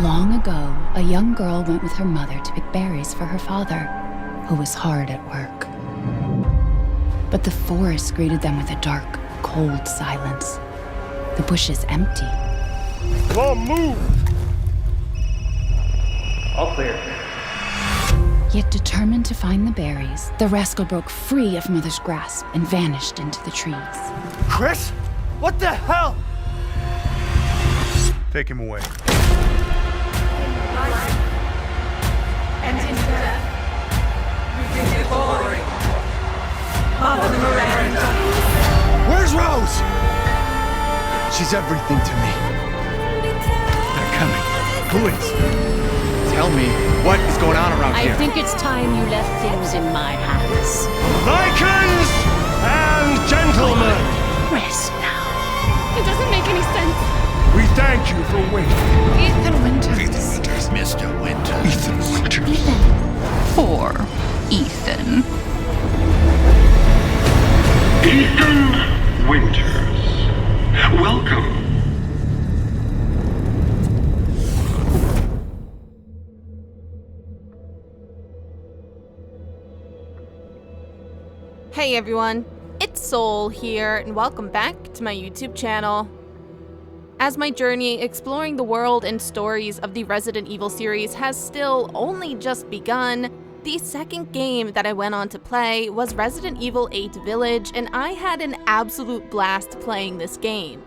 Long ago, a young girl went with her mother to pick berries for her father, who was hard at work. But the forest greeted them with a dark, cold silence. The bushes empty. Come on, move! All clear. Yet determined to find the berries, the rascal broke free of Mother's grasp and vanished into the trees. Chris? What the hell? Take him away. And in death, we give you glory. Mother Miranda. Where's Rose? She's everything to me. They're coming. Who is? Tell me, what is going on around here? I think it's time you left things in my hands. Vikings and gentlemen! Rest now. It doesn't make any sense. We thank you for waiting. Ethan Winters. Ethan Winters. Mr. Winters. Ethan Winters. Poor Ethan. Ethan Winters. Welcome. Hey everyone, it's Soul here, and welcome back to my YouTube channel. As my journey exploring the world and stories of the Resident Evil series has still only just begun, the second game that I went on to play was Resident Evil 8 Village, and I had an absolute blast playing this game.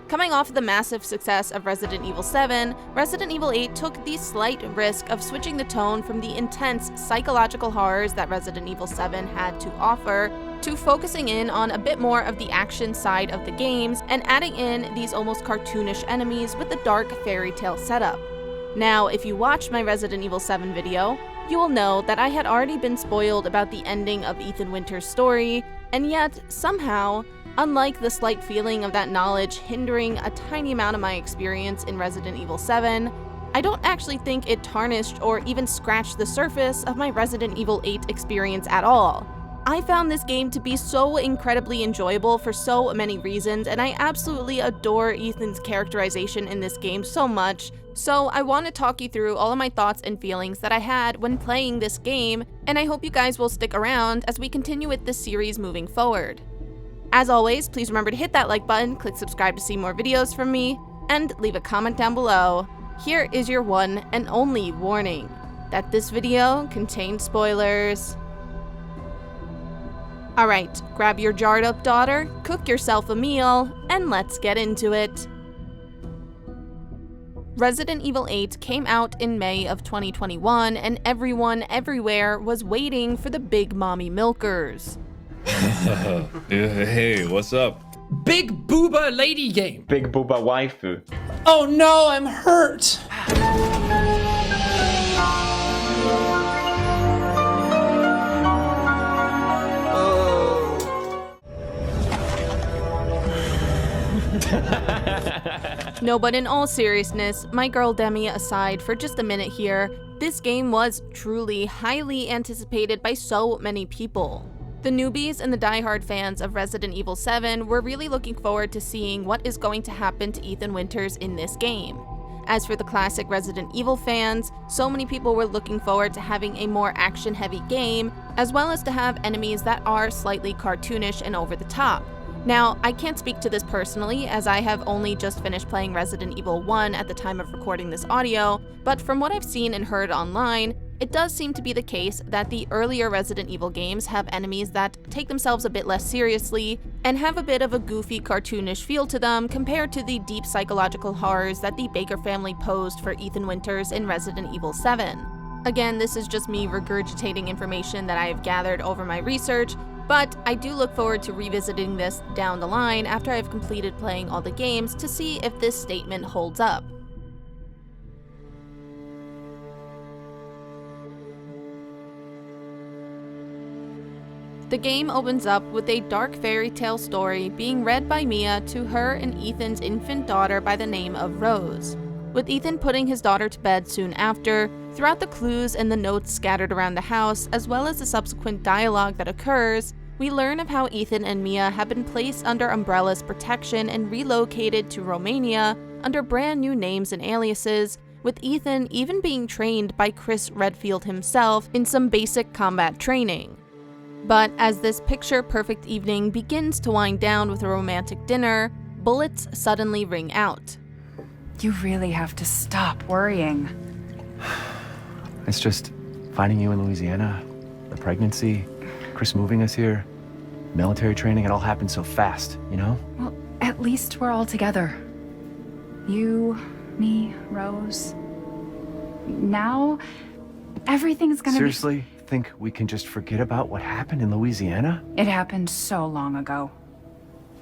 Coming off the massive success of Resident Evil 7, Resident Evil 8 took the slight risk of switching the tone from the intense psychological horrors that Resident Evil 7 had to offer to focusing in on a bit more of the action side of the games and adding in these almost cartoonish enemies with the dark fairy tale setup. Now, if you watched my Resident Evil 7 video, you will know that I had already been spoiled about the ending of Ethan Winters' story, and yet, somehow, unlike the slight feeling of that knowledge hindering a tiny amount of my experience in Resident Evil 7, I don't actually think it tarnished or even scratched the surface of my Resident Evil 8 experience at all. I found this game to be so incredibly enjoyable for so many reasons, and I absolutely adore Ethan's characterization in this game so much, so I want to talk you through all of my thoughts and feelings that I had when playing this game, and I hope you guys will stick around as we continue with this series moving forward. As always, please remember to hit that like button, click subscribe to see more videos from me, and leave a comment down below. Here is your one and only warning, that this video contains spoilers. Alright, grab your jarred up daughter, cook yourself a meal, and let's get into it. Resident Evil 8 came out in May of 2021, and everyone everywhere was waiting for the big mommy milkers. Hey, what's up? Big booba lady game. Big booba waifu. Oh no, I'm hurt. No, but in all seriousness, my girl Demi aside for just a minute here, this game was truly highly anticipated by so many people. The newbies and the diehard fans of Resident Evil 7 were really looking forward to seeing what is going to happen to Ethan Winters in this game. As for the classic Resident Evil fans, so many people were looking forward to having a more action-heavy game, as well as to have enemies that are slightly cartoonish and over the top. Now, I can't speak to this personally, as I have only just finished playing Resident Evil 1 at the time of recording this audio, but from what I've seen and heard online, it does seem to be the case that the earlier Resident Evil games have enemies that take themselves a bit less seriously and have a bit of a goofy, cartoonish feel to them compared to the deep psychological horrors that the Baker family posed for Ethan Winters in Resident Evil 7. Again, this is just me regurgitating information that I have gathered over my research, but I do look forward to revisiting this down the line after I've completed playing all the games to see if this statement holds up. The game opens up with a dark fairy tale story being read by Mia to her and Ethan's infant daughter by the name of Rose. With Ethan putting his daughter to bed soon after, throughout the clues and the notes scattered around the house, as well as the subsequent dialogue that occurs, we learn of how Ethan and Mia have been placed under Umbrella's protection and relocated to Romania under brand new names and aliases, with Ethan even being trained by Chris Redfield himself in some basic combat training. But as this picture-perfect evening begins to wind down with a romantic dinner, bullets suddenly ring out. You really have to stop worrying. It's just finding you in Louisiana, the pregnancy, Chris moving us here, military training, it all happened so fast, you know? Well, at least we're all together. You, me, Rose. Now, everything's gonna Seriously, think we can just forget about what happened in Louisiana? It happened so long ago.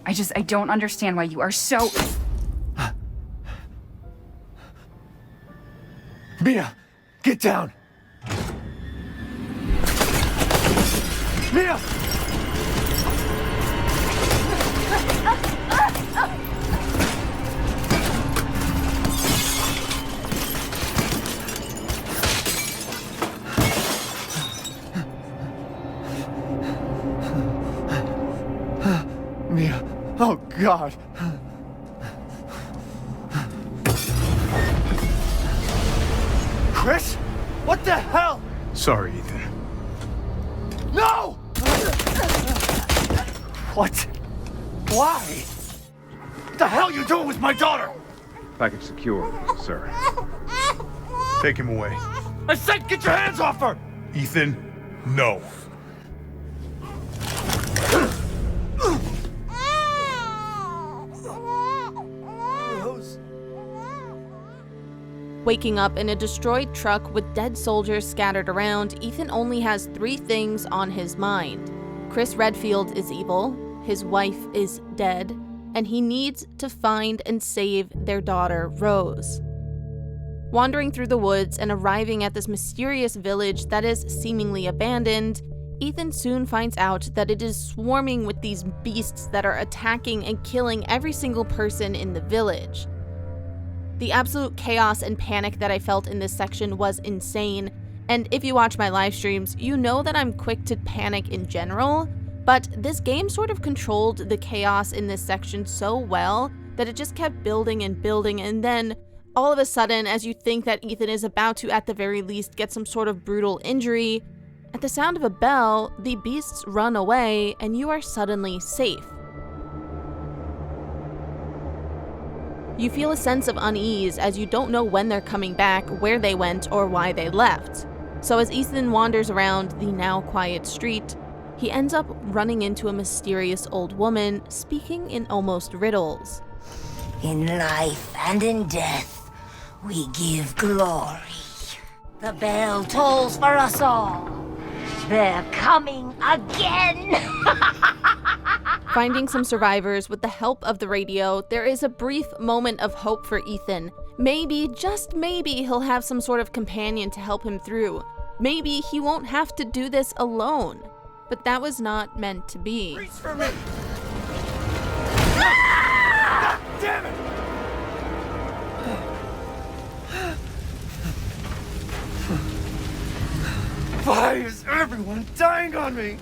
I don't understand why you are so... Mia, get down! Mia! Mia, oh God! Chris? What the hell? Sorry, Ethan. No! What? Why? What the hell are you doing with my daughter? Package secure, sir. Take him away. I said get your hands off her! Ethan, no. Waking up in a destroyed truck with dead soldiers scattered around, Ethan only has 3 things on his mind. Chris Redfield is evil, his wife is dead, and he needs to find and save their daughter, Rose. Wandering through the woods and arriving at this mysterious village that is seemingly abandoned, Ethan soon finds out that it is swarming with these beasts that are attacking and killing every single person in the village. The absolute chaos and panic that I felt in this section was insane, and if you watch my live streams, you know that I'm quick to panic in general, but this game sort of controlled the chaos in this section so well that it just kept building and building, and then all of a sudden, as you think that Ethan is about to at the very least get some sort of brutal injury, at the sound of a bell, the beasts run away and you are suddenly safe. You feel a sense of unease as you don't know when they're coming back, where they went, or why they left. So as Ethan wanders around the now quiet street, he ends up running into a mysterious old woman speaking in almost riddles. In life and in death, we give glory. The bell tolls for us all. They're coming again! Finding some survivors with the help of the radio, there is a brief moment of hope for Ethan. Maybe, just maybe, he'll have some sort of companion to help him through. Maybe he won't have to do this alone. But that was not meant to be. Reach for me! Ah! Damn it! Why is everyone dying on me?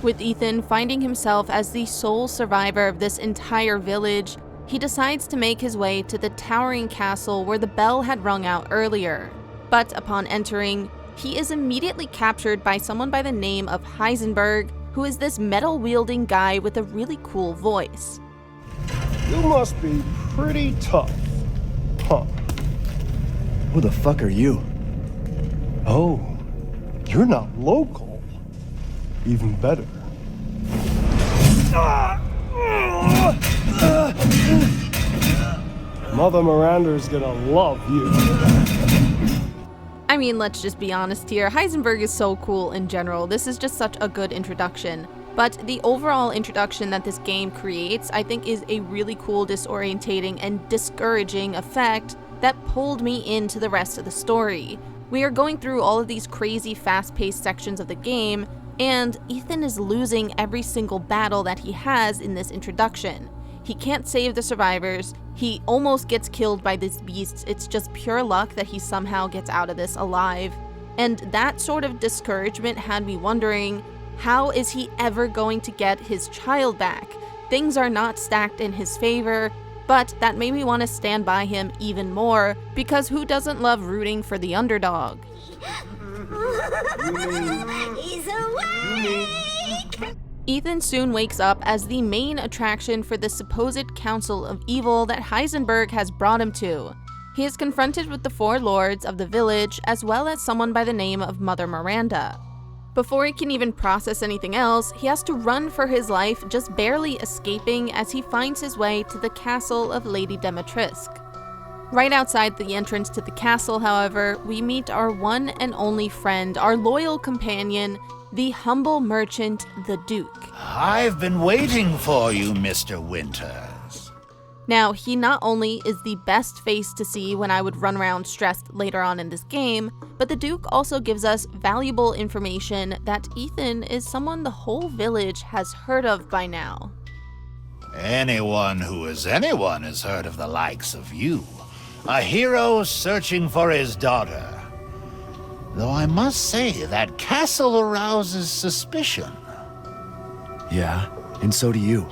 With Ethan finding himself as the sole survivor of this entire village, he decides to make his way to the towering castle where the bell had rung out earlier. But upon entering, he is immediately captured by someone by the name of Heisenberg, who is this metal-wielding guy with a really cool voice. You must be pretty tough, huh? Who the fuck are you? Oh, you're not local. Even better. Mother Miranda's gonna love you. I mean, let's just be honest here, Heisenberg is so cool in general. This is just such a good introduction. But the overall introduction that this game creates, I think, is a really cool, disorientating, and discouraging effect that pulled me into the rest of the story. We are going through all of these crazy, fast-paced sections of the game, and Ethan is losing every single battle that he has in this introduction. He can't save the survivors, he almost gets killed by these beasts, it's just pure luck that he somehow gets out of this alive. And that sort of discouragement had me wondering, how is he ever going to get his child back? Things are not stacked in his favor, But that made me want to stand by him even more, because who doesn't love rooting for the underdog? He's awake! Ethan soon wakes up as the main attraction for the supposed council of evil that Heisenberg has brought him to. He is confronted with the 4 lords of the village, as well as someone by the name of Mother Miranda. Before he can even process anything else, he has to run for his life, just barely escaping as he finds his way to the castle of Lady Demetrisk. Right outside the entrance to the castle, however, we meet our one and only friend, our loyal companion, the humble merchant, the Duke. I've been waiting for you, Mr. Winters. Now, he not only is the best face to see when I would run around stressed later on in this game, but the Duke also gives us valuable information that Ethan is someone the whole village has heard of by now. Anyone who is anyone has heard of the likes of you. A hero searching for his daughter. Though I must say, that castle arouses suspicion. Yeah, and so do you.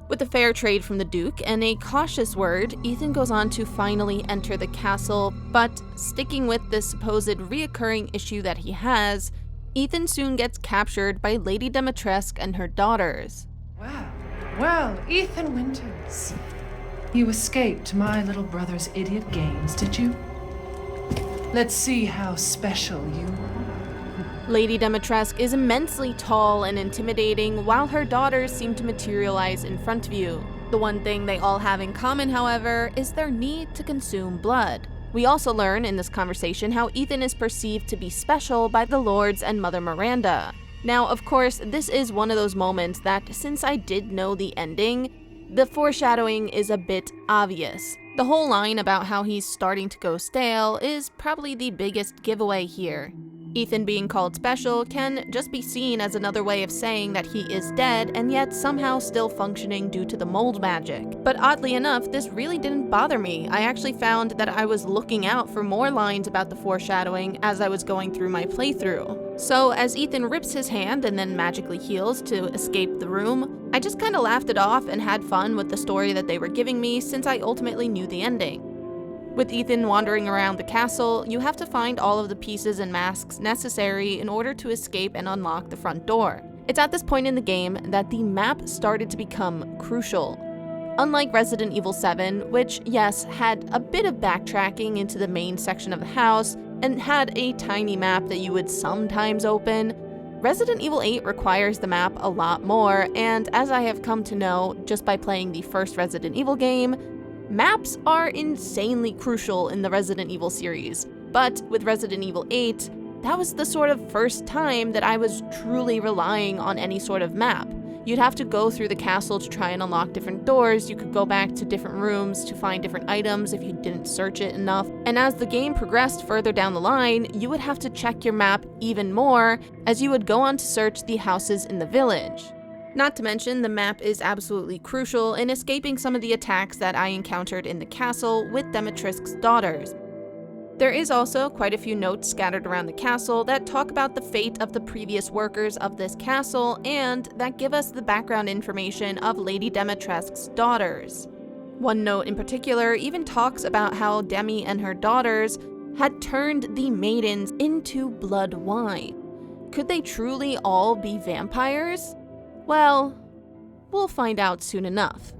With a fair trade from the Duke and a cautious word, Ethan goes on to finally enter the castle, but sticking with this supposed reoccurring issue that he has, Ethan soon gets captured by Lady Demetrisk and her daughters. Well, Ethan Winters. You escaped my little brother's idiot games, did you? Let's see how special you are. Lady Demetrisk is immensely tall and intimidating, while her daughters seem to materialize in front of you. The one thing they all have in common, however, is their need to consume blood. We also learn in this conversation how Ethan is perceived to be special by the Lords and Mother Miranda. Now, of course, this is one of those moments that, since I did know the ending, the foreshadowing is a bit obvious. The whole line about how he's starting to go stale is probably the biggest giveaway here. Ethan being called special can just be seen as another way of saying that he is dead and yet somehow still functioning due to the mold magic. But oddly enough, this really didn't bother me. I actually found that I was looking out for more lines about the foreshadowing as I was going through my playthrough. So as Ethan rips his hand and then magically heals to escape the room, I just kinda laughed it off and had fun with the story that they were giving me since I ultimately knew the ending. With Ethan wandering around the castle, you have to find all of the pieces and masks necessary in order to escape and unlock the front door. It's at this point in the game that the map started to become crucial. Unlike Resident Evil 7, which, yes, had a bit of backtracking into the main section of the house and had a tiny map that you would sometimes open, Resident Evil 8 requires the map a lot more, and as I have come to know just by playing the first Resident Evil game, maps are insanely crucial in the Resident Evil series, but with Resident Evil 8, that was the sort of first time that I was truly relying on any sort of map. You'd have to go through the castle to try and unlock different doors, you could go back to different rooms to find different items if you didn't search it enough, and as the game progressed further down the line, you would have to check your map even more as you would go on to search the houses in the village. Not to mention, the map is absolutely crucial in escaping some of the attacks that I encountered in the castle with Demetrisk's daughters. There is also quite a few notes scattered around the castle that talk about the fate of the previous workers of this castle and that give us the background information of Lady Demetrisk's daughters. One note in particular even talks about how Demi and her daughters had turned the maidens into blood wine. Could they truly all be vampires? Well, we'll find out soon enough.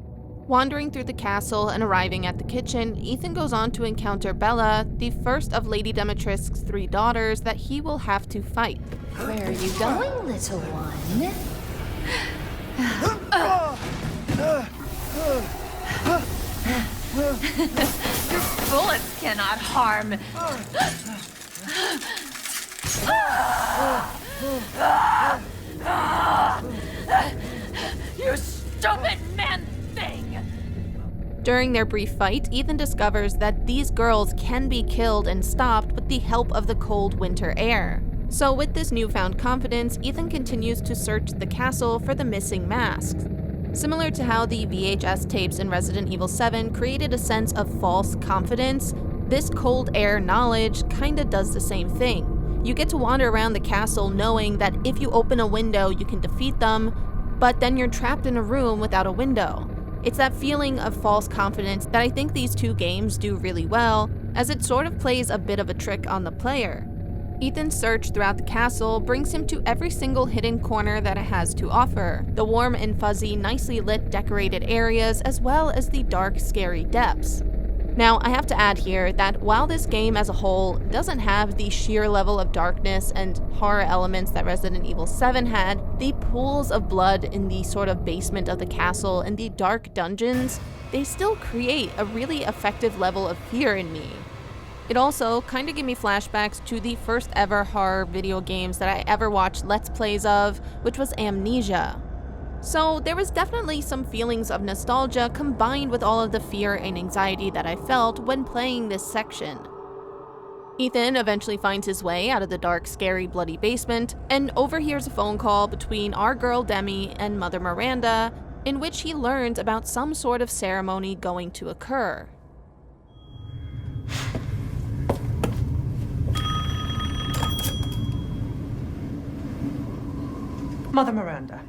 Wandering through the castle and arriving at the kitchen, Ethan goes on to encounter Bella, the first of Lady Demetrisk's 3 daughters that he will have to fight. Where are you going, little one? Your bullets cannot harm. You stupid man thing! During their brief fight, Ethan discovers that these girls can be killed and stopped with the help of the cold winter air. So with this newfound confidence, Ethan continues to search the castle for the missing masks. Similar to how the VHS tapes in Resident Evil 7 created a sense of false confidence, This cold air knowledge kinda does the same thing. You get to wander around the castle knowing that if you open a window, you can defeat them, but then you're trapped in a room without a window. It's that feeling of false confidence that I think these two games do really well, as it sort of plays a bit of a trick on the player. Ethan's search throughout the castle brings him to every single hidden corner that it has to offer, the warm and fuzzy, nicely lit decorated areas, as well as the dark, scary depths. Now, I have to add here that while this game as a whole doesn't have the sheer level of darkness and horror elements that Resident Evil 7 had, the pools of blood in the sort of basement of the castle and the dark dungeons, they still create a really effective level of fear in me. It also kinda gave me flashbacks to the first ever horror video games that I ever watched Let's Plays of, which was Amnesia. So there was definitely some feelings of nostalgia combined with all of the fear and anxiety that I felt when playing this section. Ethan eventually finds his way out of the dark, scary, bloody basement and overhears a phone call between our girl Demi and Mother Miranda, in which he learns about some sort of ceremony going to occur. Mother Miranda,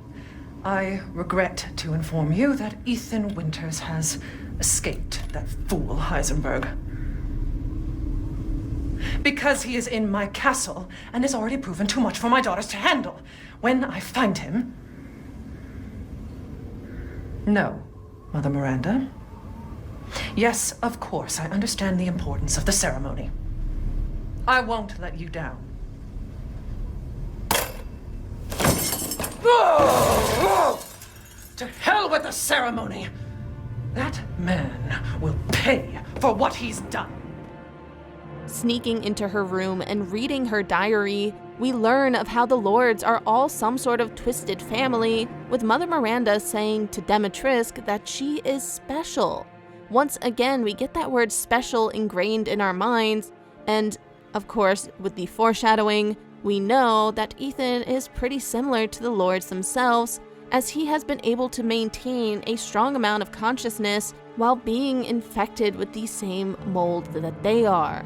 I regret to inform you that Ethan Winters has escaped that fool Heisenberg. Because he is in my castle and has already proven too much for my daughters to handle. When I find him... No, Mother Miranda. Yes, of course, I understand the importance of the ceremony. I won't let you down. To hell with the ceremony! That man will pay for what he's done. Sneaking into her room and reading her diary, we learn of how the Lords are all some sort of twisted family, with Mother Miranda saying to Demetrisk that she is special. Once again, we get that word special ingrained in our minds, and of course, with the foreshadowing, we know that Ethan is pretty similar to the Lords themselves, as he has been able to maintain a strong amount of consciousness while being infected with the same mold that they are.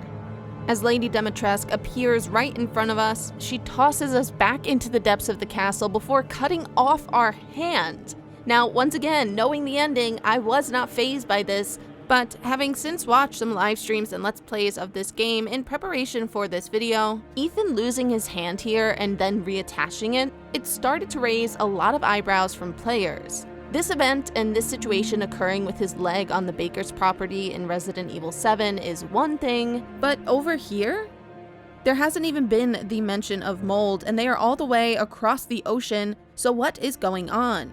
As Lady Demetresk appears right in front of us, she tosses us back into the depths of the castle before cutting off our hand. Now, once again, knowing the ending, I was not fazed by this, but having since watched some live streams and Let's Plays of this game in preparation for this video, Ethan losing his hand here and then reattaching it, it started to raise a lot of eyebrows from players. This event and this situation occurring with his leg on the Baker's property in Resident Evil 7 is one thing, but over here? There hasn't even been the mention of mold, and they are all the way across the ocean, so what is going on?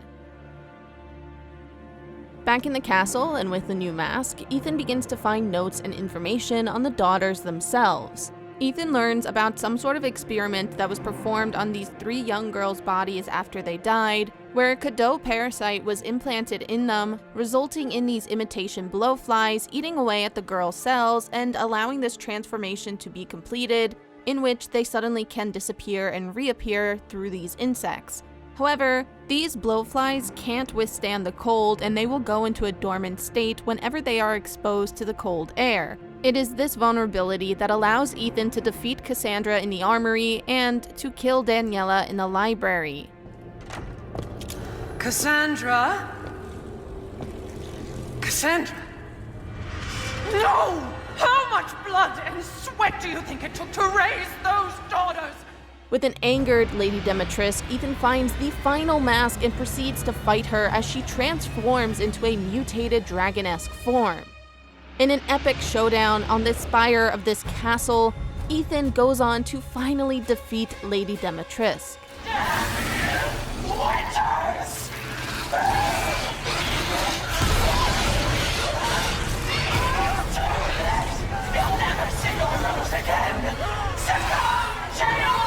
Back in the castle and with the new mask, Ethan begins to find notes and information on the daughters themselves. Ethan learns about some sort of experiment that was performed on these 3 young girls' bodies after they died, where a Cadeau parasite was implanted in them, resulting in these imitation blowflies eating away at the girls' cells and allowing this transformation to be completed, in which they suddenly can disappear and reappear through these insects. However, these blowflies can't withstand the cold and they will go into a dormant state whenever they are exposed to the cold air. It is this vulnerability that allows Ethan to defeat Cassandra in the armory and to kill Daniela in the library. Cassandra? Cassandra? No! How much blood and sweat do you think it took to raise those daughters? With an angered Lady Demetrisk, Ethan finds the final mask and proceeds to fight her as she transforms into a mutated dragon-esque form. In an epic showdown on the spire of this castle, Ethan goes on to finally defeat Lady Demetrisk. You'll never see your rose again! Succumb to your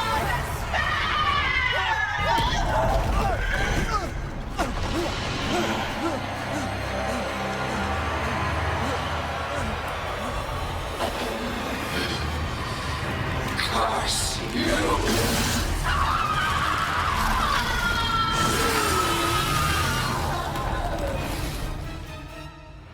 curse you!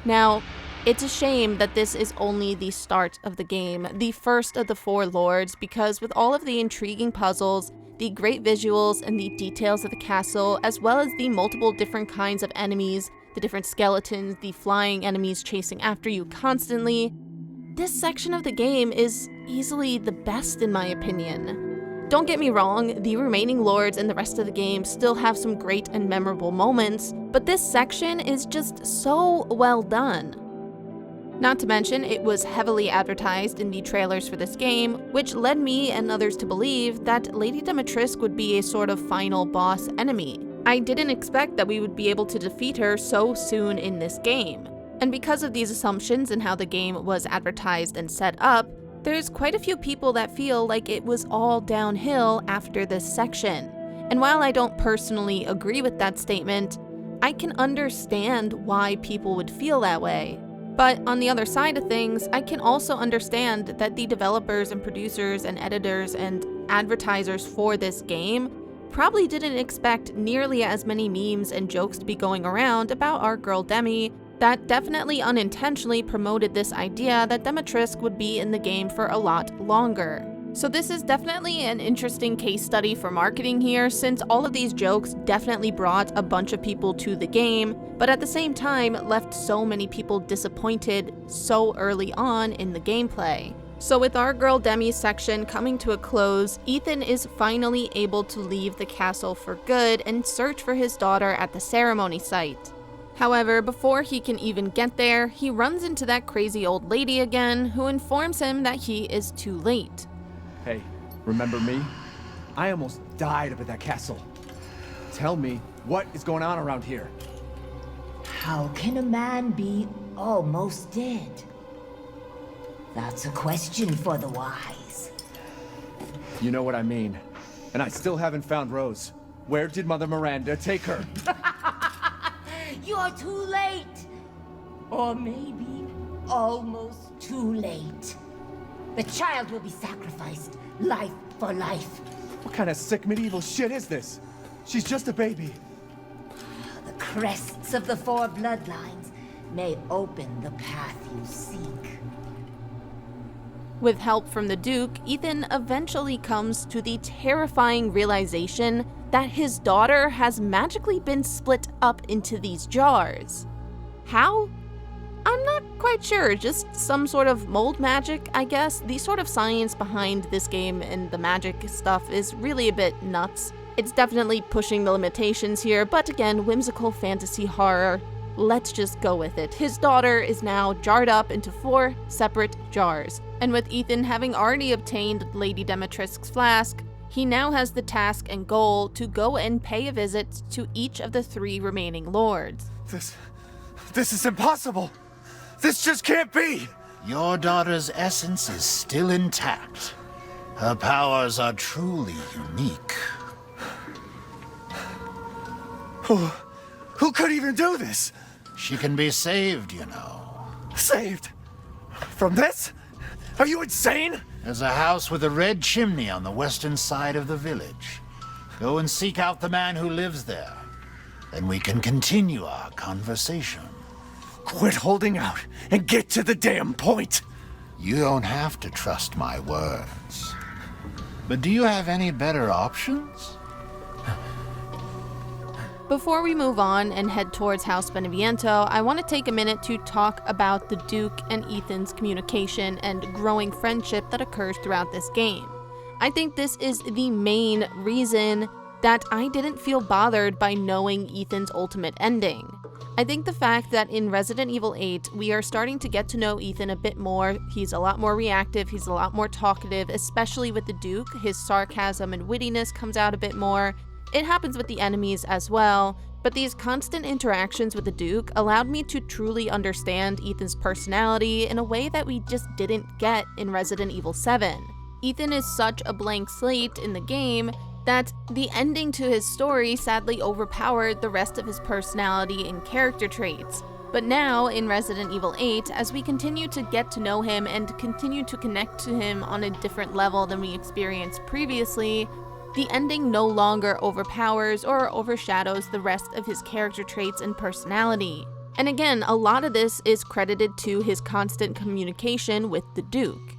Now, It's a shame that this is only the start of the game, the first of the 4 lords, because with all of the intriguing puzzles, the great visuals, and the details of the castle, as well as the multiple different kinds of enemies, the different skeletons, the flying enemies chasing after you constantly, this section of the game is easily the best in my opinion. Don't get me wrong, the remaining lords and the rest of the game still have some great and memorable moments, but this section is just so well done. Not to mention, it was heavily advertised in the trailers for this game, which led me and others to believe that Lady Dimitrescu would be a sort of final boss enemy. I didn't expect that we would be able to defeat her so soon in this game. And because of these assumptions and how the game was advertised and set up, there's quite a few people that feel like it was all downhill after this section. And while I don't personally agree with that statement, I can understand why people would feel that way. But on the other side of things, I can also understand that the developers and producers and editors and advertisers for this game probably didn't expect nearly as many memes and jokes to be going around about our girl Demi that definitely unintentionally promoted this idea that Dimitrescu would be in the game for a lot longer. So this is definitely an interesting case study for marketing here, since all of these jokes definitely brought a bunch of people to the game, but at the same time left so many people disappointed so early on in the gameplay. So with our girl Demi's section coming to a close, Ethan is finally able to leave the castle for good and search for his daughter at the ceremony site. However, before he can even get there, he runs into that crazy old lady again, who informs him that he is too late. Hey, remember me? I almost died up at that castle. Tell me, what is going on around here? How can a man be almost dead? That's a question for the wise. You know what I mean. And I still haven't found Rose. Where did Mother Miranda take her? You're too late. Or maybe almost too late. The child will be sacrificed, life for life. What kind of sick medieval shit is this? She's just a baby. The crests of the 4 bloodlines may open the path you seek. With help from the Duke, Ethan eventually comes to the terrifying realization that his daughter has magically been split up into these jars. How? I'm not quite sure, just some sort of mold magic, I guess. The sort of science behind this game and the magic stuff is really a bit nuts. It's definitely pushing the limitations here, but again, whimsical fantasy horror. Let's just go with it. His daughter is now jarred up into 4 separate jars. And with Ethan having already obtained Lady Dimitrescu's flask, he now has the task and goal to go and pay a visit to each of the 3 remaining lords. This is impossible! This just can't be! Your daughter's essence is still intact. Her powers are truly unique. Who could even do this? She can be saved, you know. Saved? From this? Are you insane? There's a house with a red chimney on the western side of the village. Go and seek out the man who lives there. Then we can continue our conversation. Quit holding out and get to the damn point! You don't have to trust my words. But do you have any better options? Before we move on and head towards House Beneviento, I want to take a minute to talk about the Duke and Ethan's communication and growing friendship that occurs throughout this game. I think this is the main reason that I didn't feel bothered by knowing Ethan's ultimate ending. I think the fact that in Resident Evil 8, we are starting to get to know Ethan a bit more. He's a lot more reactive, he's a lot more talkative, especially with the Duke. His sarcasm and wittiness comes out a bit more. It happens with the enemies as well, but these constant interactions with the Duke allowed me to truly understand Ethan's personality in a way that we just didn't get in Resident Evil 7. Ethan is such a blank slate in the game that the ending to his story sadly overpowered the rest of his personality and character traits. But now, in Resident Evil 8, as we continue to get to know him and continue to connect to him on a different level than we experienced previously, the ending no longer overpowers or overshadows the rest of his character traits and personality. And again, a lot of this is credited to his constant communication with the Duke.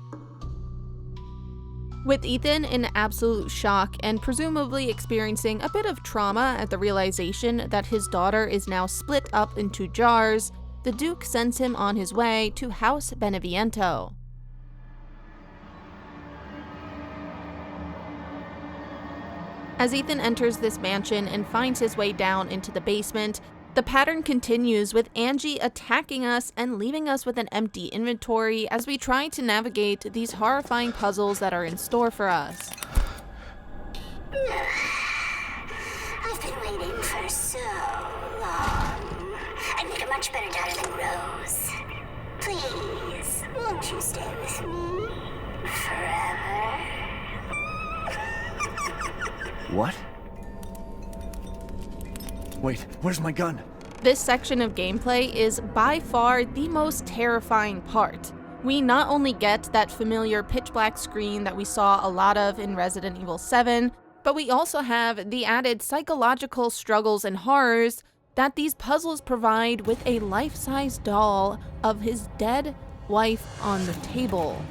With Ethan in absolute shock and presumably experiencing a bit of trauma at the realization that his daughter is now split up into jars, the Duke sends him on his way to House Beneviento. As Ethan enters this mansion and finds his way down into the basement, the pattern continues with Angie attacking us and leaving us with an empty inventory as we try to navigate these horrifying puzzles that are in store for us. I've been waiting for so long. I'd make a much better daughter than Rose. Please, won't you stay with me forever? What? Wait, where's my gun? This section of gameplay is by far the most terrifying part. We not only get that familiar pitch black screen that we saw a lot of in Resident Evil 7, but we also have the added psychological struggles and horrors that these puzzles provide with a life-size doll of his dead wife on the table.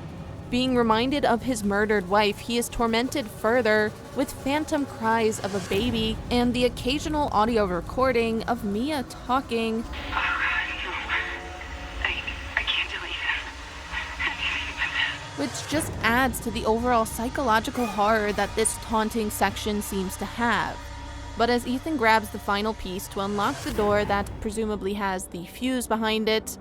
Being reminded of his murdered wife, he is tormented further with phantom cries of a baby and the occasional audio recording of Mia talking, I can't delete it. which just adds to the overall psychological horror that this taunting section seems to have. But as Ethan grabs the final piece to unlock the door that presumably has the fuse behind it,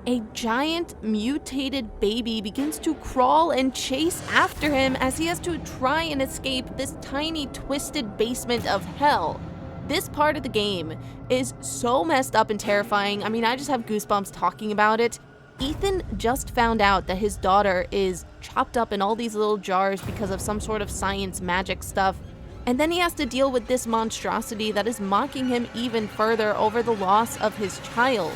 a giant mutated baby begins to crawl and chase after him as he has to try and escape this tiny twisted basement of hell. This part of the game is so messed up and terrifying. I mean, I just have goosebumps talking about it. Ethan just found out that his daughter is chopped up in all these little jars because of some sort of science magic stuff. And then he has to deal with this monstrosity that is mocking him even further over the loss of his child.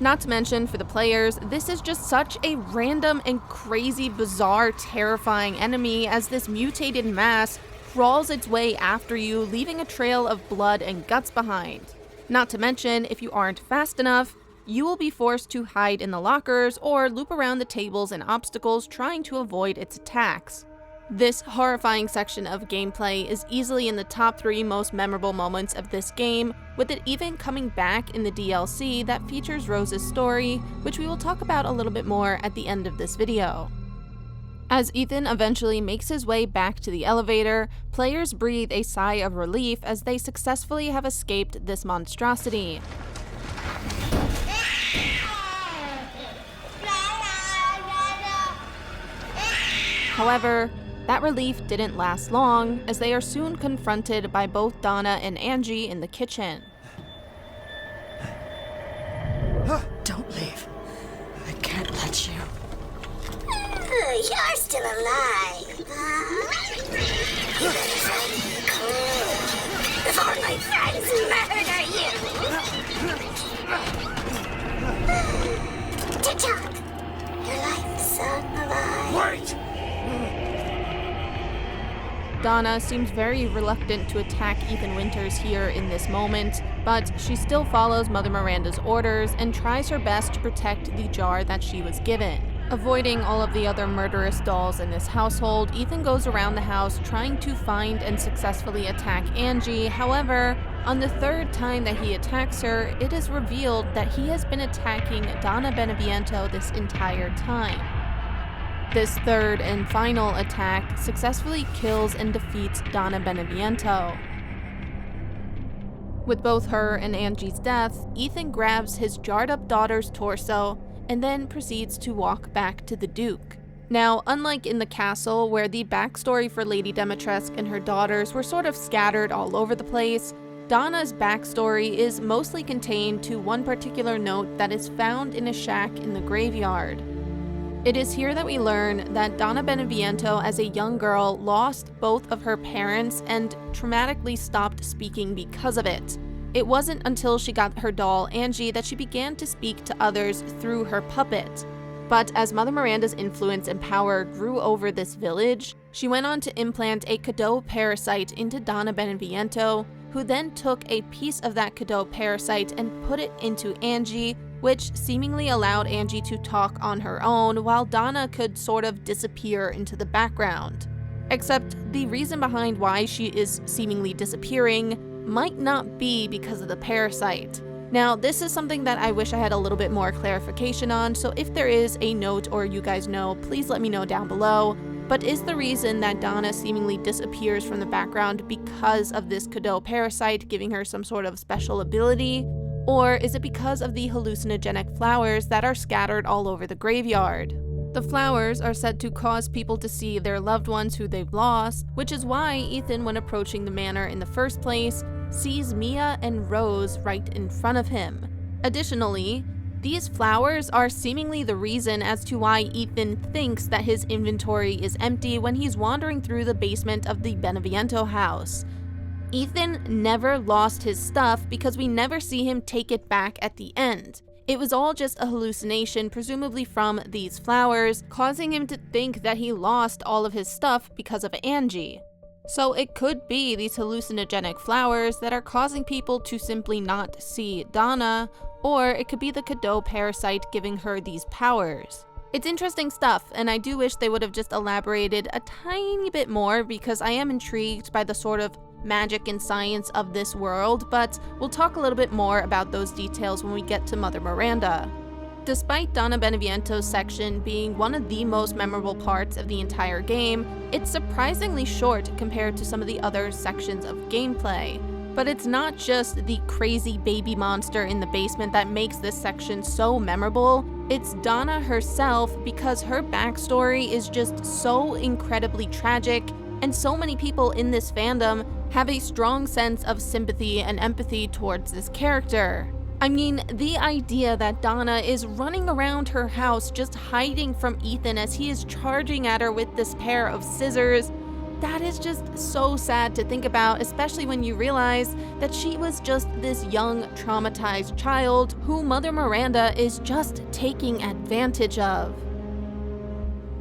Not to mention, for the players, this is just such a random and crazy, bizarre, terrifying enemy as this mutated mass crawls its way after you, leaving a trail of blood and guts behind. Not to mention, if you aren't fast enough, you will be forced to hide in the lockers or loop around the tables and obstacles trying to avoid its attacks. This horrifying section of gameplay is easily in the top 3 most memorable moments of this game, with it even coming back in the DLC that features Rose's story, which we will talk about a little bit more at the end of this video. As Ethan eventually makes his way back to the elevator, players breathe a sigh of relief as they successfully have escaped this monstrosity. However, that relief didn't last long, as they are soon confronted by both Donna and Angie in the kitchen. Don't leave. I can't let you. You're still alive, huh? You better find me cool before my friends murder you. Tick-tock. Your life is on the line. Wait! Donna seems very reluctant to attack Ethan Winters here in this moment, but she still follows Mother Miranda's orders and tries her best to protect the jar that she was given. Avoiding all of the other murderous dolls in this household, Ethan goes around the house trying to find and successfully attack Angie. However, on the 3rd time that he attacks her, it is revealed that he has been attacking Donna Beneviento this entire time. This 3rd and final attack successfully kills and defeats Donna Beneviento. With both her and Angie's death, Ethan grabs his jarred up daughter's torso and then proceeds to walk back to the Duke. Now, unlike in the castle, where the backstory for Lady Dimitrescu and her daughters were sort of scattered all over the place, Donna's backstory is mostly contained to one particular note that is found in a shack in the graveyard. It is here that we learn that Donna Beneviento, as a young girl, lost both of her parents and traumatically stopped speaking because of it. It wasn't until she got her doll, Angie, that she began to speak to others through her puppet. But as Mother Miranda's influence and power grew over this village, she went on to implant a Cadeau parasite into Donna Beneviento, who then took a piece of that Cadeau parasite and put it into Angie, which seemingly allowed Angie to talk on her own while Donna could sort of disappear into the background. Except the reason behind why she is seemingly disappearing might not be because of the parasite. Now, this is something that I wish I had a little bit more clarification on, so if there is a note or you guys know, please let me know down below. But is the reason that Donna seemingly disappears from the background because of this Cadeau parasite giving her some sort of special ability? Or is it because of the hallucinogenic flowers that are scattered all over the graveyard? The flowers are said to cause people to see their loved ones who they've lost, which is why Ethan, when approaching the manor in the first place, sees Mia and Rose right in front of him. Additionally, these flowers are seemingly the reason as to why Ethan thinks that his inventory is empty when he's wandering through the basement of the Beneviento house. Ethan never lost his stuff because we never see him take it back at the end. It was all just a hallucination, presumably from these flowers, causing him to think that he lost all of his stuff because of Angie. So it could be these hallucinogenic flowers that are causing people to simply not see Donna, or it could be the Cadeau parasite giving her these powers. It's interesting stuff, and I do wish they would have just elaborated a tiny bit more because I am intrigued by the sort of magic and science of this world, but we'll talk a little bit more about those details when we get to Mother Miranda. Despite Donna Beneviento's section being one of the most memorable parts of the entire game, it's surprisingly short compared to some of the other sections of gameplay. But it's not just the crazy baby monster in the basement that makes this section so memorable, it's Donna herself because her backstory is just so incredibly tragic, and so many people in this fandom have a strong sense of sympathy and empathy towards this character. I mean, the idea that Donna is running around her house just hiding from Ethan as he is charging at her with this pair of scissors, that is just so sad to think about, especially when you realize that she was just this young, traumatized child who Mother Miranda is just taking advantage of.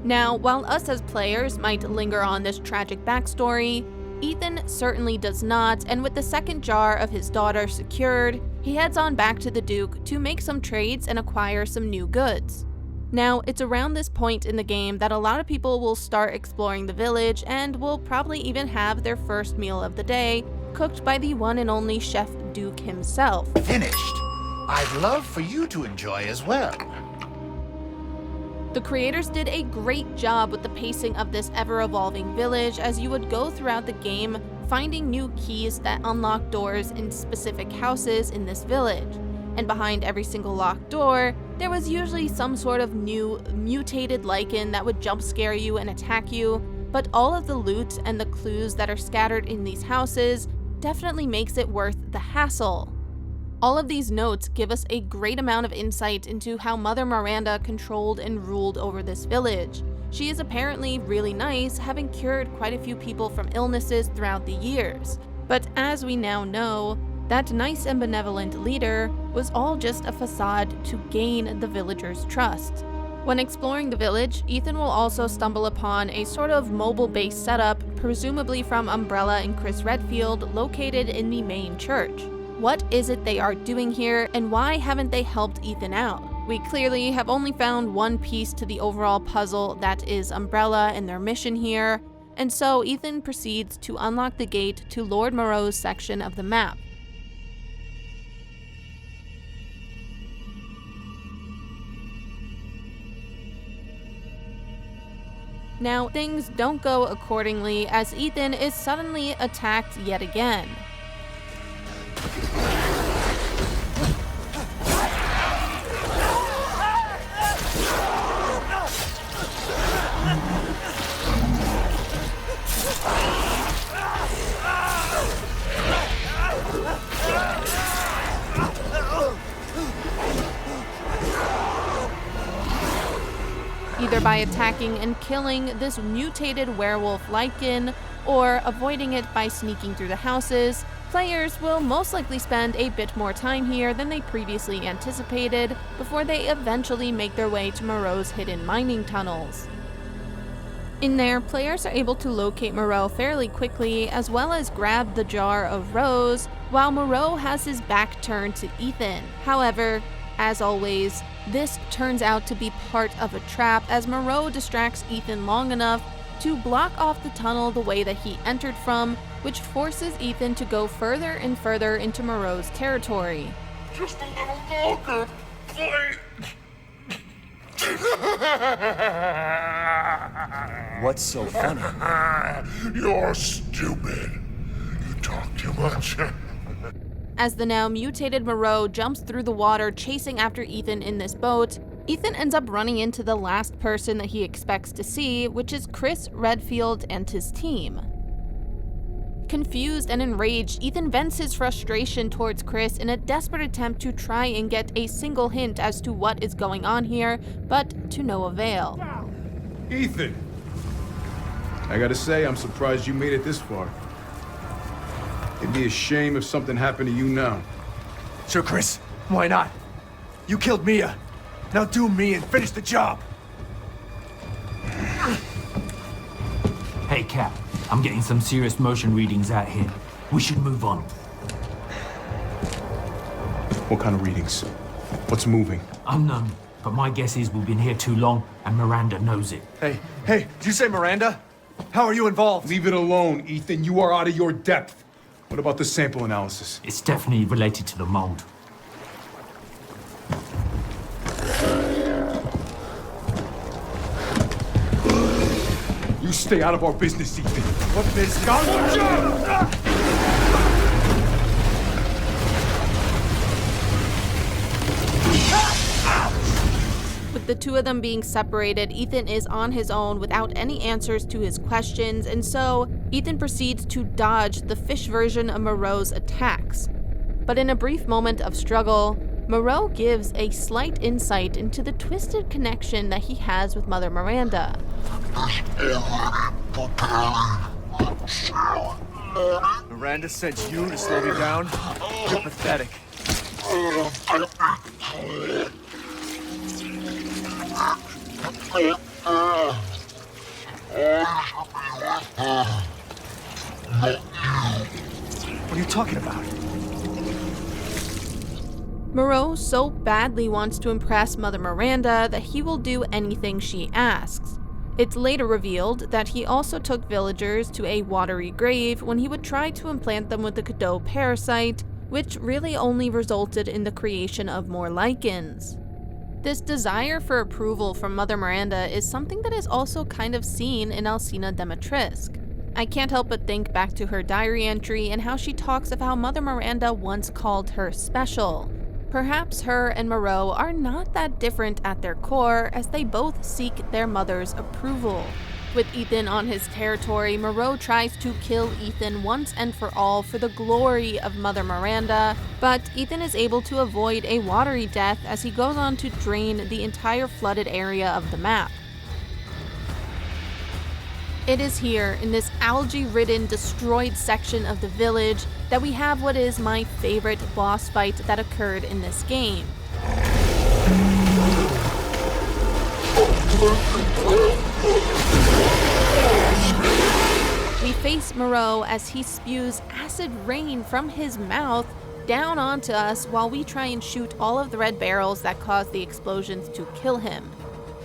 Now, while us as players might linger on this tragic backstory, Ethan certainly does not, and with the second jar of his daughter secured, he heads on back to the Duke to make some trades and acquire some new goods. Now, it's around this point in the game that a lot of people will start exploring the village and will probably even have their first meal of the day, cooked by the one and only Chef Duke himself. Finished. I'd love for you to enjoy as well. The creators did a great job with the pacing of this ever-evolving village as you would go throughout the game finding new keys that unlock doors in specific houses in this village. And behind every single locked door, there was usually some sort of new mutated lichen that would jump scare you and attack you, but all of the loot and the clues that are scattered in these houses definitely makes it worth the hassle. All of these notes give us a great amount of insight into how Mother Miranda controlled and ruled over this village. She is apparently really nice, having cured quite a few people from illnesses throughout the years. But as we now know, that nice and benevolent leader was all just a facade to gain the villagers' trust. When exploring the village, Ethan will also stumble upon a sort of mobile-based setup, presumably from Umbrella and Chris Redfield, located in the main church. What is it they are doing here, and why haven't they helped Ethan out? We clearly have only found one piece to the overall puzzle, that is Umbrella and their mission here, and so Ethan proceeds to unlock the gate to Lord Moreau's section of the map. Now, things don't go accordingly as Ethan is suddenly attacked yet again. Either by attacking and killing this mutated werewolf lichen, or avoiding it by sneaking through the houses, players will most likely spend a bit more time here than they previously anticipated before they eventually make their way to Moreau's hidden mining tunnels. In there, players are able to locate Moreau fairly quickly, as well as grab the jar of rose, while Moreau has his back turned to Ethan. However, as always, this turns out to be part of a trap as Moreau distracts Ethan long enough to block off the tunnel the way that he entered from, which forces Ethan to go further and further into Moreau's territory. Just a little longer, please. What's so funny? You're stupid. You talk too much. As the now mutated Moreau jumps through the water chasing after Ethan in this boat, Ethan ends up running into the last person that he expects to see, which is Chris Redfield and his team. Confused and enraged, Ethan vents his frustration towards Chris in a desperate attempt to try and get a single hint as to what is going on here, but to no avail. Ethan! I gotta say, I'm surprised you made it this far. It'd be a shame if something happened to you now. Sure, Chris. Why not? You killed Mia. Now do me and finish the job. Hey, Cap. I'm getting some serious motion readings out here. We should move on. What kind of readings? What's moving? Unknown, but my guess is we've been here too long, and Miranda knows it. Hey, did you say Miranda? How are you involved? Leave it alone, Ethan. You are out of your depth. What about the sample analysis? It's definitely related to the mold. You stay out of our business, Ethan. What business? With the two of them being separated, Ethan is on his own without any answers to his questions, and so Ethan proceeds to dodge the fish version of Moreau's attacks. But in a brief moment of struggle, Moreau gives a slight insight into the twisted connection that he has with Mother Miranda. Miranda sent you to slow me down? You're pathetic. What are you talking about? Moreau so badly wants to impress Mother Miranda that he will do anything she asks. It's later revealed that he also took villagers to a watery grave when he would try to implant them with the Cadeau parasite, which really only resulted in the creation of more lichens. This desire for approval from Mother Miranda is something that is also kind of seen in Alcina Demetrisk. I can't help but think back to her diary entry and how she talks of how Mother Miranda once called her special. Perhaps her and Moreau are not that different at their core, as they both seek their mother's approval. With Ethan on his territory, Moreau tries to kill Ethan once and for all for the glory of Mother Miranda, but Ethan is able to avoid a watery death as he goes on to drain the entire flooded area of the map. It is here, in this algae-ridden, destroyed section of the village, that we have what is my favorite boss fight that occurred in this game. We face Moreau as he spews acid rain from his mouth down onto us while we try and shoot all of the red barrels that cause the explosions to kill him.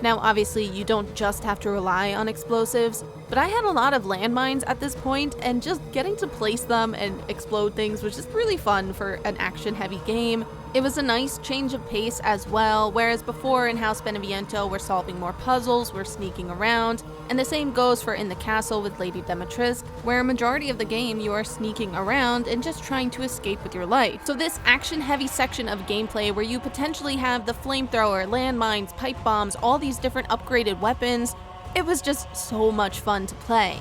Now, obviously, you don't just have to rely on explosives, but I had a lot of landmines at this point, and just getting to place them and explode things was just really fun for an action-heavy game. It was a nice change of pace as well, whereas before in House Beneviento we're solving more puzzles, we're sneaking around, and the same goes for In the Castle with Lady Demetrisk, where a majority of the game you are sneaking around and just trying to escape with your life. So this action-heavy section of gameplay where you potentially have the flamethrower, landmines, pipe bombs, all these different upgraded weapons, it was just so much fun to play.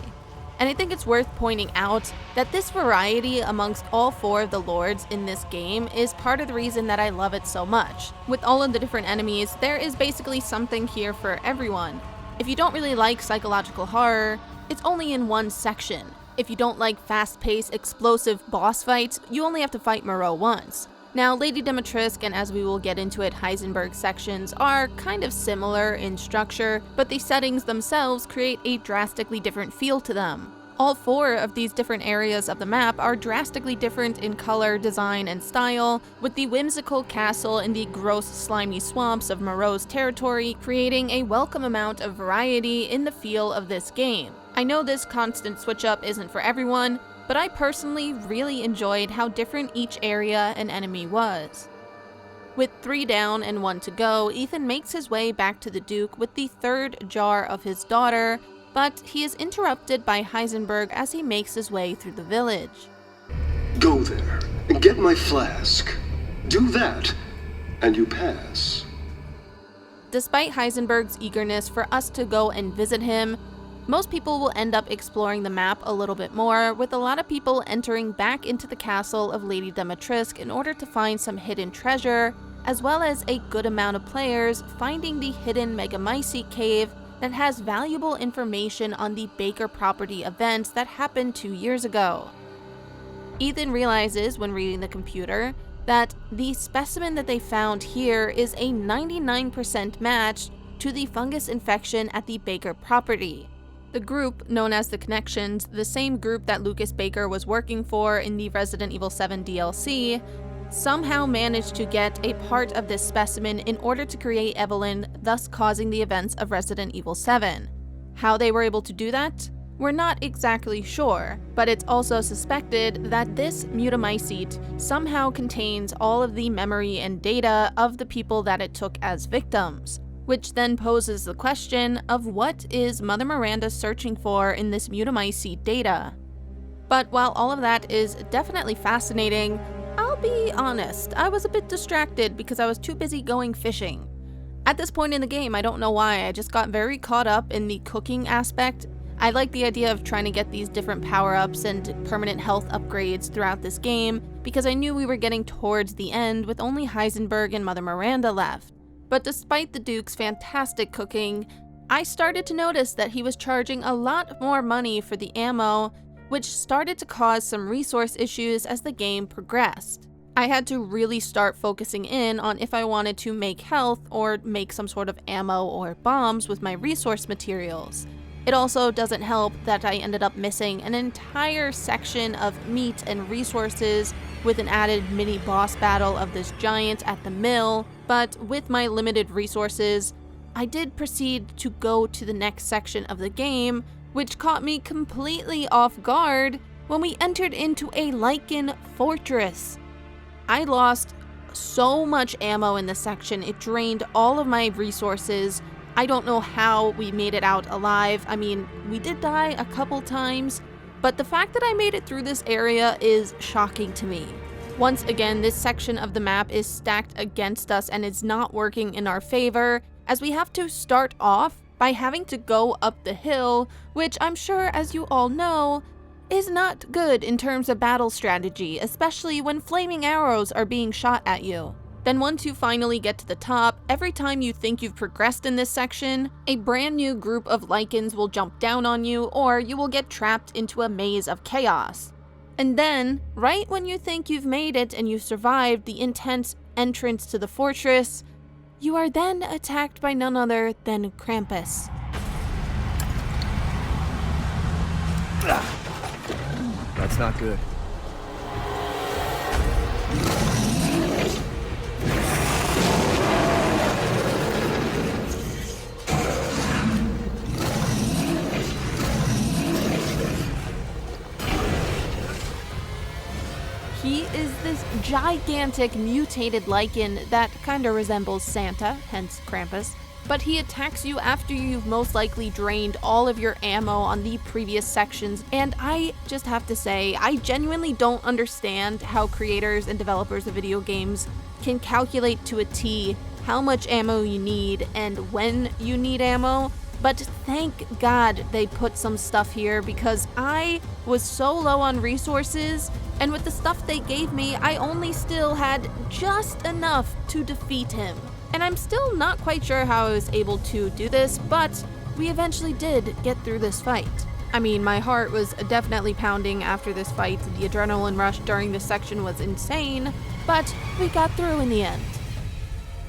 And I think it's worth pointing out that this variety amongst all four of the lords in this game is part of the reason that I love it so much. With all of the different enemies, there is basically something here for everyone. If you don't really like psychological horror, it's only in one section. If you don't like fast-paced, explosive boss fights, you only have to fight Moreau once. Now, Lady Dimitrescu and, as we will get into it, Heisenberg's sections are kind of similar in structure, but the settings themselves create a drastically different feel to them. All 4 of these different areas of the map are drastically different in color, design, and style, with the whimsical castle and the gross, slimy swamps of Moreau's territory creating a welcome amount of variety in the feel of this game. I know this constant switch-up isn't for everyone, but I personally really enjoyed how different each area and enemy was. With 3 down and 1 to go, Ethan makes his way back to the Duke with the 3rd jar of his daughter, but he is interrupted by Heisenberg as he makes his way through the village. Go there and get my flask. Do that, and you pass. Despite Heisenberg's eagerness for us to go and visit him, most people will end up exploring the map a little bit more, with a lot of people entering back into the castle of Lady Dimitrescu in order to find some hidden treasure, as well as a good amount of players finding the hidden Megamycete cave that has valuable information on the Baker property events that happened 2 years ago. Ethan realizes when reading the computer that the specimen that they found here is a 99% match to the fungus infection at the Baker property. The group, known as the Connections, the same group that Lucas Baker was working for in the Resident Evil 7 DLC, somehow managed to get a part of this specimen in order to create Evelyn, thus causing the events of Resident Evil 7. How they were able to do that? We're not exactly sure, but it's also suspected that this Megamycete somehow contains all of the memory and data of the people that it took as victims, which then poses the question of what is Mother Miranda searching for in this Megamycete data. But while all of that is definitely fascinating, I'll be honest, I was a bit distracted because I was too busy going fishing. At this point in the game, I don't know why, I just got very caught up in the cooking aspect. I like the idea of trying to get these different power-ups and permanent health upgrades throughout this game because I knew we were getting towards the end with only Heisenberg and Mother Miranda left. But despite the Duke's fantastic cooking, I started to notice that he was charging a lot more money for the ammo, which started to cause some resource issues as the game progressed. I had to really start focusing in on if I wanted to make health or make some sort of ammo or bombs with my resource materials. It also doesn't help that I ended up missing an entire section of meat and resources with an added mini boss battle of this giant at the mill, but with my limited resources, I did proceed to go to the next section of the game, which caught me completely off guard when we entered into a lichen fortress. I lost so much ammo in this section, it drained all of my resources. I don't know how we made it out alive. I mean, we did die a couple times, but the fact that I made it through this area is shocking to me. Once again, this section of the map is stacked against us and it's not working in our favor, as we have to start off by having to go up the hill, which I'm sure, as you all know, is not good in terms of battle strategy, especially when flaming arrows are being shot at you. Then once you finally get to the top, every time you think you've progressed in this section, a brand new group of lichens will jump down on you, or you will get trapped into a maze of chaos. And then, right when you think you've made it and you've survived the intense entrance to the fortress, you are then attacked by none other than Krampus. That's not good. He is this gigantic mutated lichen that kinda resembles Santa, hence Krampus, but he attacks you after you've most likely drained all of your ammo on the previous sections, and I just have to say, I genuinely don't understand how creators and developers of video games can calculate to a T how much ammo you need and when you need ammo. But thank God they put some stuff here because I was so low on resources, and with the stuff they gave me, I only still had just enough to defeat him. And I'm still not quite sure how I was able to do this, but we eventually did get through this fight. I mean, my heart was definitely pounding after this fight. The adrenaline rush during this section was insane, but we got through in the end.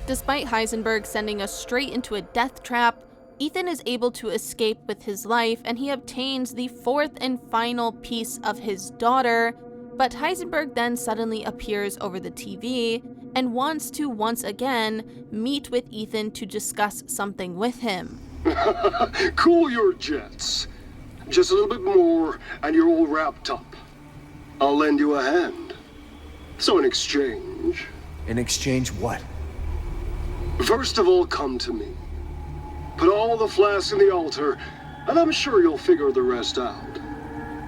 Despite Heisenberg sending us straight into a death trap, Ethan is able to escape with his life, and he obtains the fourth and final piece of his daughter, but Heisenberg then suddenly appears over the TV and wants to once again meet with Ethan to discuss something with him. Cool your jets. Just a little bit more, and you're all wrapped up. I'll lend you a hand. So in exchange... In exchange what? First of all, come to me. Put all the flasks in the altar, and I'm sure you'll figure the rest out.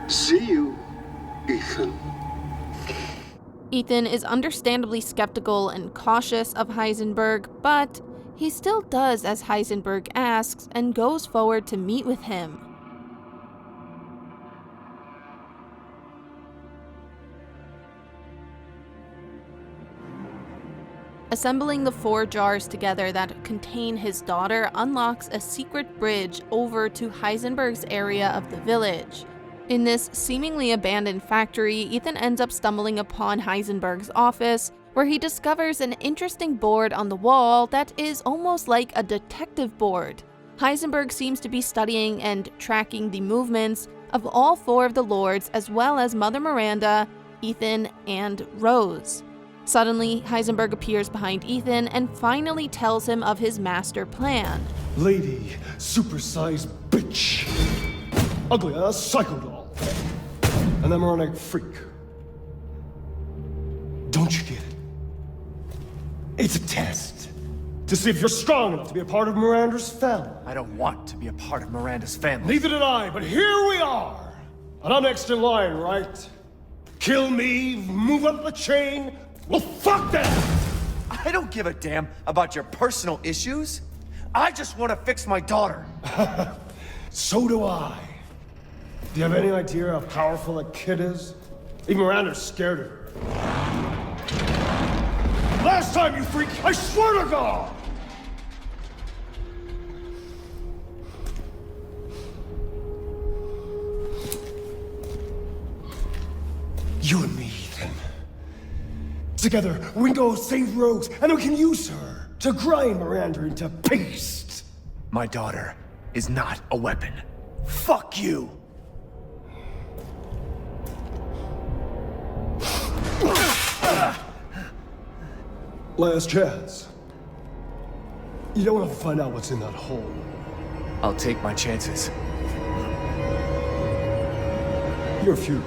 See you, Ethan. Ethan is understandably skeptical and cautious of Heisenberg, but he still does as Heisenberg asks and goes forward to meet with him. Assembling the 4 jars together that contain his daughter unlocks a secret bridge over to Heisenberg's area of the village. In this seemingly abandoned factory, Ethan ends up stumbling upon Heisenberg's office, where he discovers an interesting board on the wall that is almost like a detective board. Heisenberg seems to be studying and tracking the movements of all 4 of the lords, as well as Mother Miranda, Ethan, and Rose. Suddenly, Heisenberg appears behind Ethan and finally tells him of his master plan. Lady, supersized bitch. Ugly ass psycho doll. An embryonic freak. Don't you get it? It's a test. To see if you're strong enough to be a part of Miranda's family. I don't want to be a part of Miranda's family. Neither did I, but here we are. And I'm next in line, right? Kill me, move up the chain. Well, fuck that! I don't give a damn about your personal issues. I just want to fix my daughter. So do I. Do you have any idea how powerful that kid is? Even Miranda's scared of her. Last time, you freak, I swear to God! You and me, Ethan. Together, we can go save Rose, and we can use her to grind Miranda into paste. My daughter is not a weapon. Fuck you! Last chance. You don't want to find out what's in that hole. I'll take my chances. You're futile.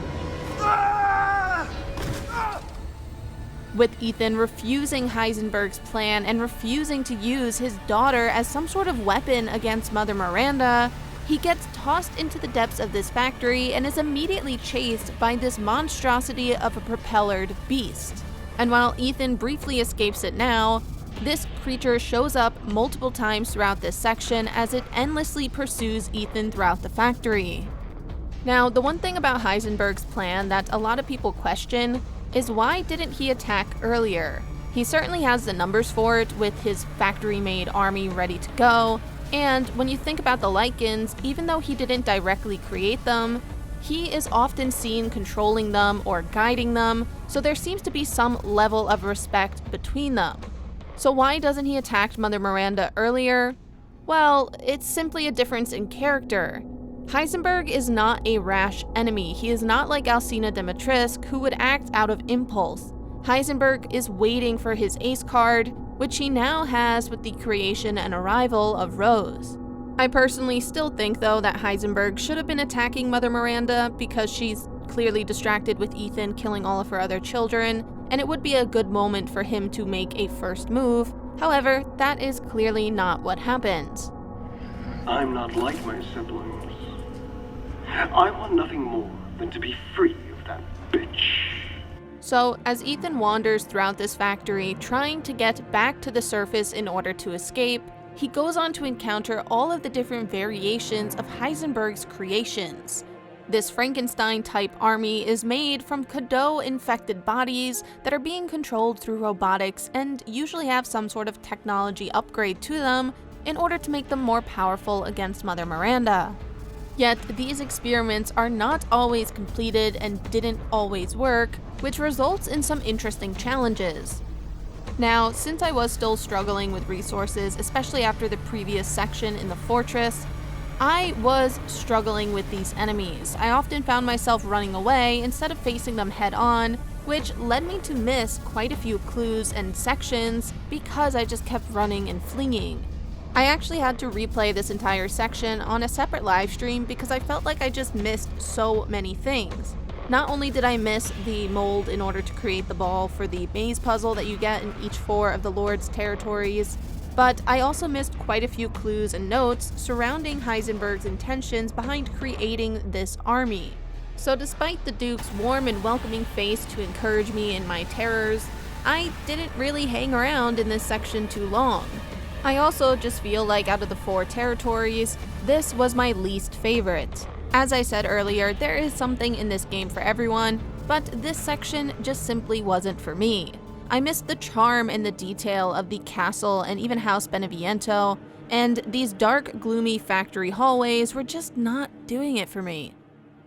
With Ethan refusing Heisenberg's plan and refusing to use his daughter as some sort of weapon against Mother Miranda, he gets tossed into the depths of this factory and is immediately chased by this monstrosity of a propelled beast. And while Ethan briefly escapes it now, this creature shows up multiple times throughout this section as it endlessly pursues Ethan throughout the factory. Now, the one thing about Heisenberg's plan that a lot of people question is why didn't he attack earlier? He certainly has the numbers for it with his factory-made army ready to go, and when you think about the Lycans, even though he didn't directly create them, he is often seen controlling them or guiding them, so there seems to be some level of respect between them. So why doesn't he attack Mother Miranda earlier? Well, it's simply a difference in character. Heisenberg is not a rash enemy. He is not like Alcina Dimitrescu, who would act out of impulse. Heisenberg is waiting for his ace card, which he now has with the creation and arrival of Rose. I personally still think, though, that Heisenberg should have been attacking Mother Miranda because she's clearly distracted with Ethan killing all of her other children, and it would be a good moment for him to make a first move. However, that is clearly not what happens. I'm not like my siblings. I want nothing more than to be free of that bitch. So, as Ethan wanders throughout this factory, trying to get back to the surface in order to escape, he goes on to encounter all of the different variations of Heisenberg's creations. This Frankenstein-type army is made from Cadeau-infected bodies that are being controlled through robotics and usually have some sort of technology upgrade to them in order to make them more powerful against Mother Miranda. Yet these experiments are not always completed and didn't always work, which results in some interesting challenges. Now, since I was still struggling with resources, especially after the previous section in the fortress, I was struggling with these enemies. I often found myself running away instead of facing them head on, which led me to miss quite a few clues and sections because I just kept running and fleeing. I actually had to replay this entire section on a separate live stream because I felt like I just missed so many things. Not only did I miss the mold in order to create the ball for the maze puzzle that you get in each 4 of the Lord's territories, but I also missed quite a few clues and notes surrounding Heisenberg's intentions behind creating this army. So despite the Duke's warm and welcoming face to encourage me in my terrors, I didn't really hang around in this section too long. I also just feel like out of the 4 territories, this was my least favorite. As I said earlier, there is something in this game for everyone, but this section just simply wasn't for me. I missed the charm and the detail of the castle and even House Beneviento, and these dark, gloomy factory hallways were just not doing it for me.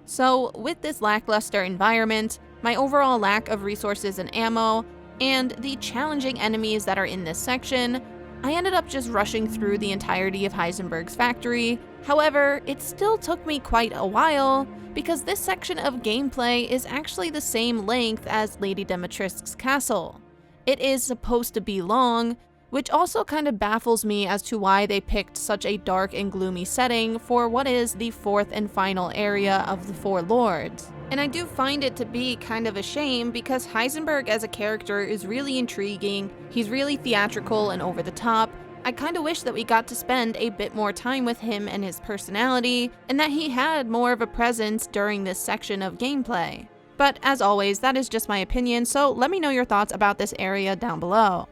So with this lackluster environment, my overall lack of resources and ammo, and the challenging enemies that are in this section, I ended up just rushing through the entirety of Heisenberg's factory. However, it still took me quite a while, because this section of gameplay is actually the same length as Lady Dimitrescu's castle. It is supposed to be long, which also kind of baffles me as to why they picked such a dark and gloomy setting for what is the 4th and final area of the 4 Lords. And I do find it to be kind of a shame because Heisenberg as a character is really intriguing, he's really theatrical and over the top. I kind of wish that we got to spend a bit more time with him and his personality, and that he had more of a presence during this section of gameplay. But as always, that is just my opinion, so let me know your thoughts about this area down below.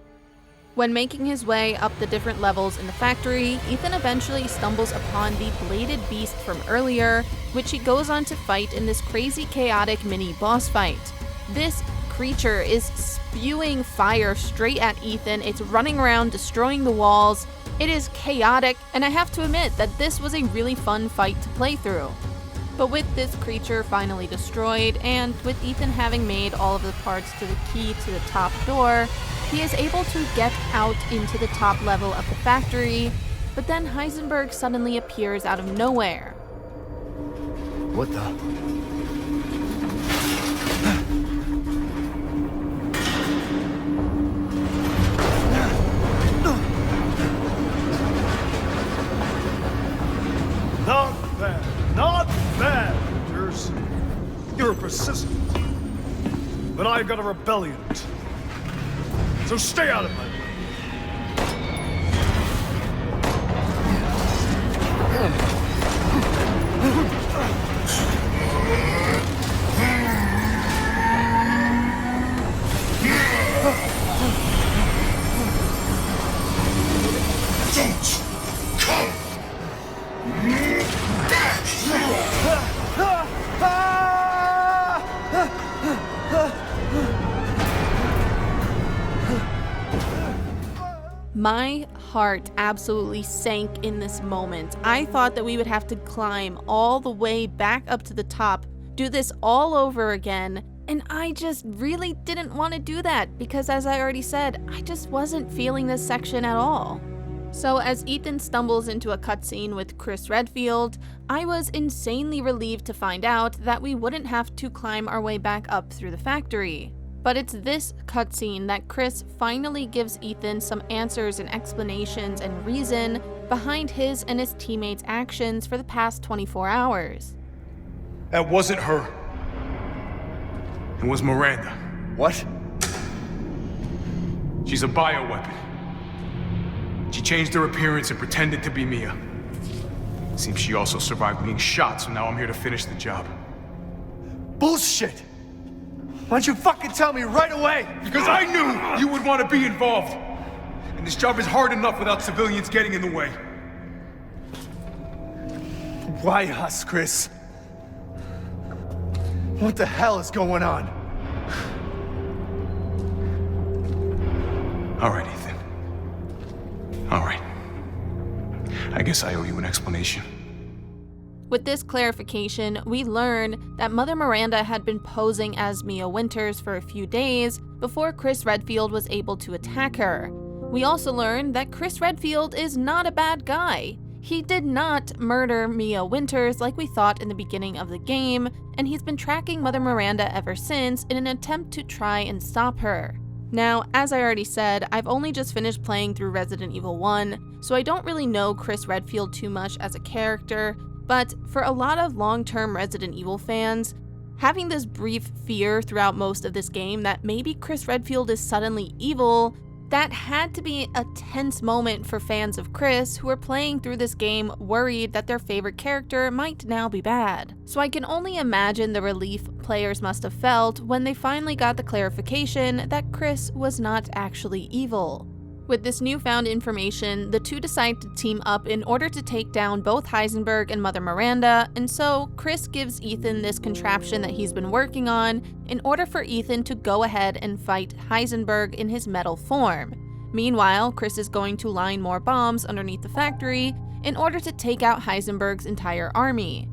When making his way up the different levels in the factory, Ethan eventually stumbles upon the bladed beast from earlier, which he goes on to fight in this crazy chaotic mini boss fight. This creature is spewing fire straight at Ethan, it's running around destroying the walls, it is chaotic, and I have to admit that this was a really fun fight to play through. But with this creature finally destroyed, and with Ethan having made all of the parts to the key to the top door, he is able to get out into the top level of the factory, but then Heisenberg suddenly appears out of nowhere. What the? Not bad, not bad, Rangers. You're persistent, but I've got a rebellion too. So stay out of my way. Don't come back! My heart absolutely sank in this moment. I thought that we would have to climb all the way back up to the top, do this all over again, and I just really didn't want to do that because, as I already said, I just wasn't feeling this section at all. So as Ethan stumbles into a cutscene with Chris Redfield, I was insanely relieved to find out that we wouldn't have to climb our way back up through the factory. But it's this cutscene that Chris finally gives Ethan some answers and explanations and reason behind his and his teammates' actions for the past 24 hours. That wasn't her. It was Miranda. What? She's a bioweapon. She changed her appearance and pretended to be Mia. Seems she also survived being shot, so now I'm here to finish the job. Bullshit! Why don't you fucking tell me right away? Because I knew you would want to be involved. And this job is hard enough without civilians getting in the way. Why us, Chris? What the hell is going on? All right, Ethan. All right. I guess I owe you an explanation. With this clarification, we learn that Mother Miranda had been posing as Mia Winters for a few days before Chris Redfield was able to attack her. We also learn that Chris Redfield is not a bad guy. He did not murder Mia Winters like we thought in the beginning of the game, and he's been tracking Mother Miranda ever since in an attempt to try and stop her. Now, as I already said, I've only just finished playing through Resident Evil 1, so I don't really know Chris Redfield too much as a character, but for a lot of long-term Resident Evil fans, having this brief fear throughout most of this game that maybe Chris Redfield is suddenly evil, that had to be a tense moment for fans of Chris who are playing through this game worried that their favorite character might now be bad. So I can only imagine the relief players must have felt when they finally got the clarification that Chris was not actually evil. With this newfound information, the two decide to team up in order to take down both Heisenberg and Mother Miranda, and so Chris gives Ethan this contraption that he's been working on in order for Ethan to go ahead and fight Heisenberg in his metal form. Meanwhile, Chris is going to line more bombs underneath the factory in order to take out Heisenberg's entire army.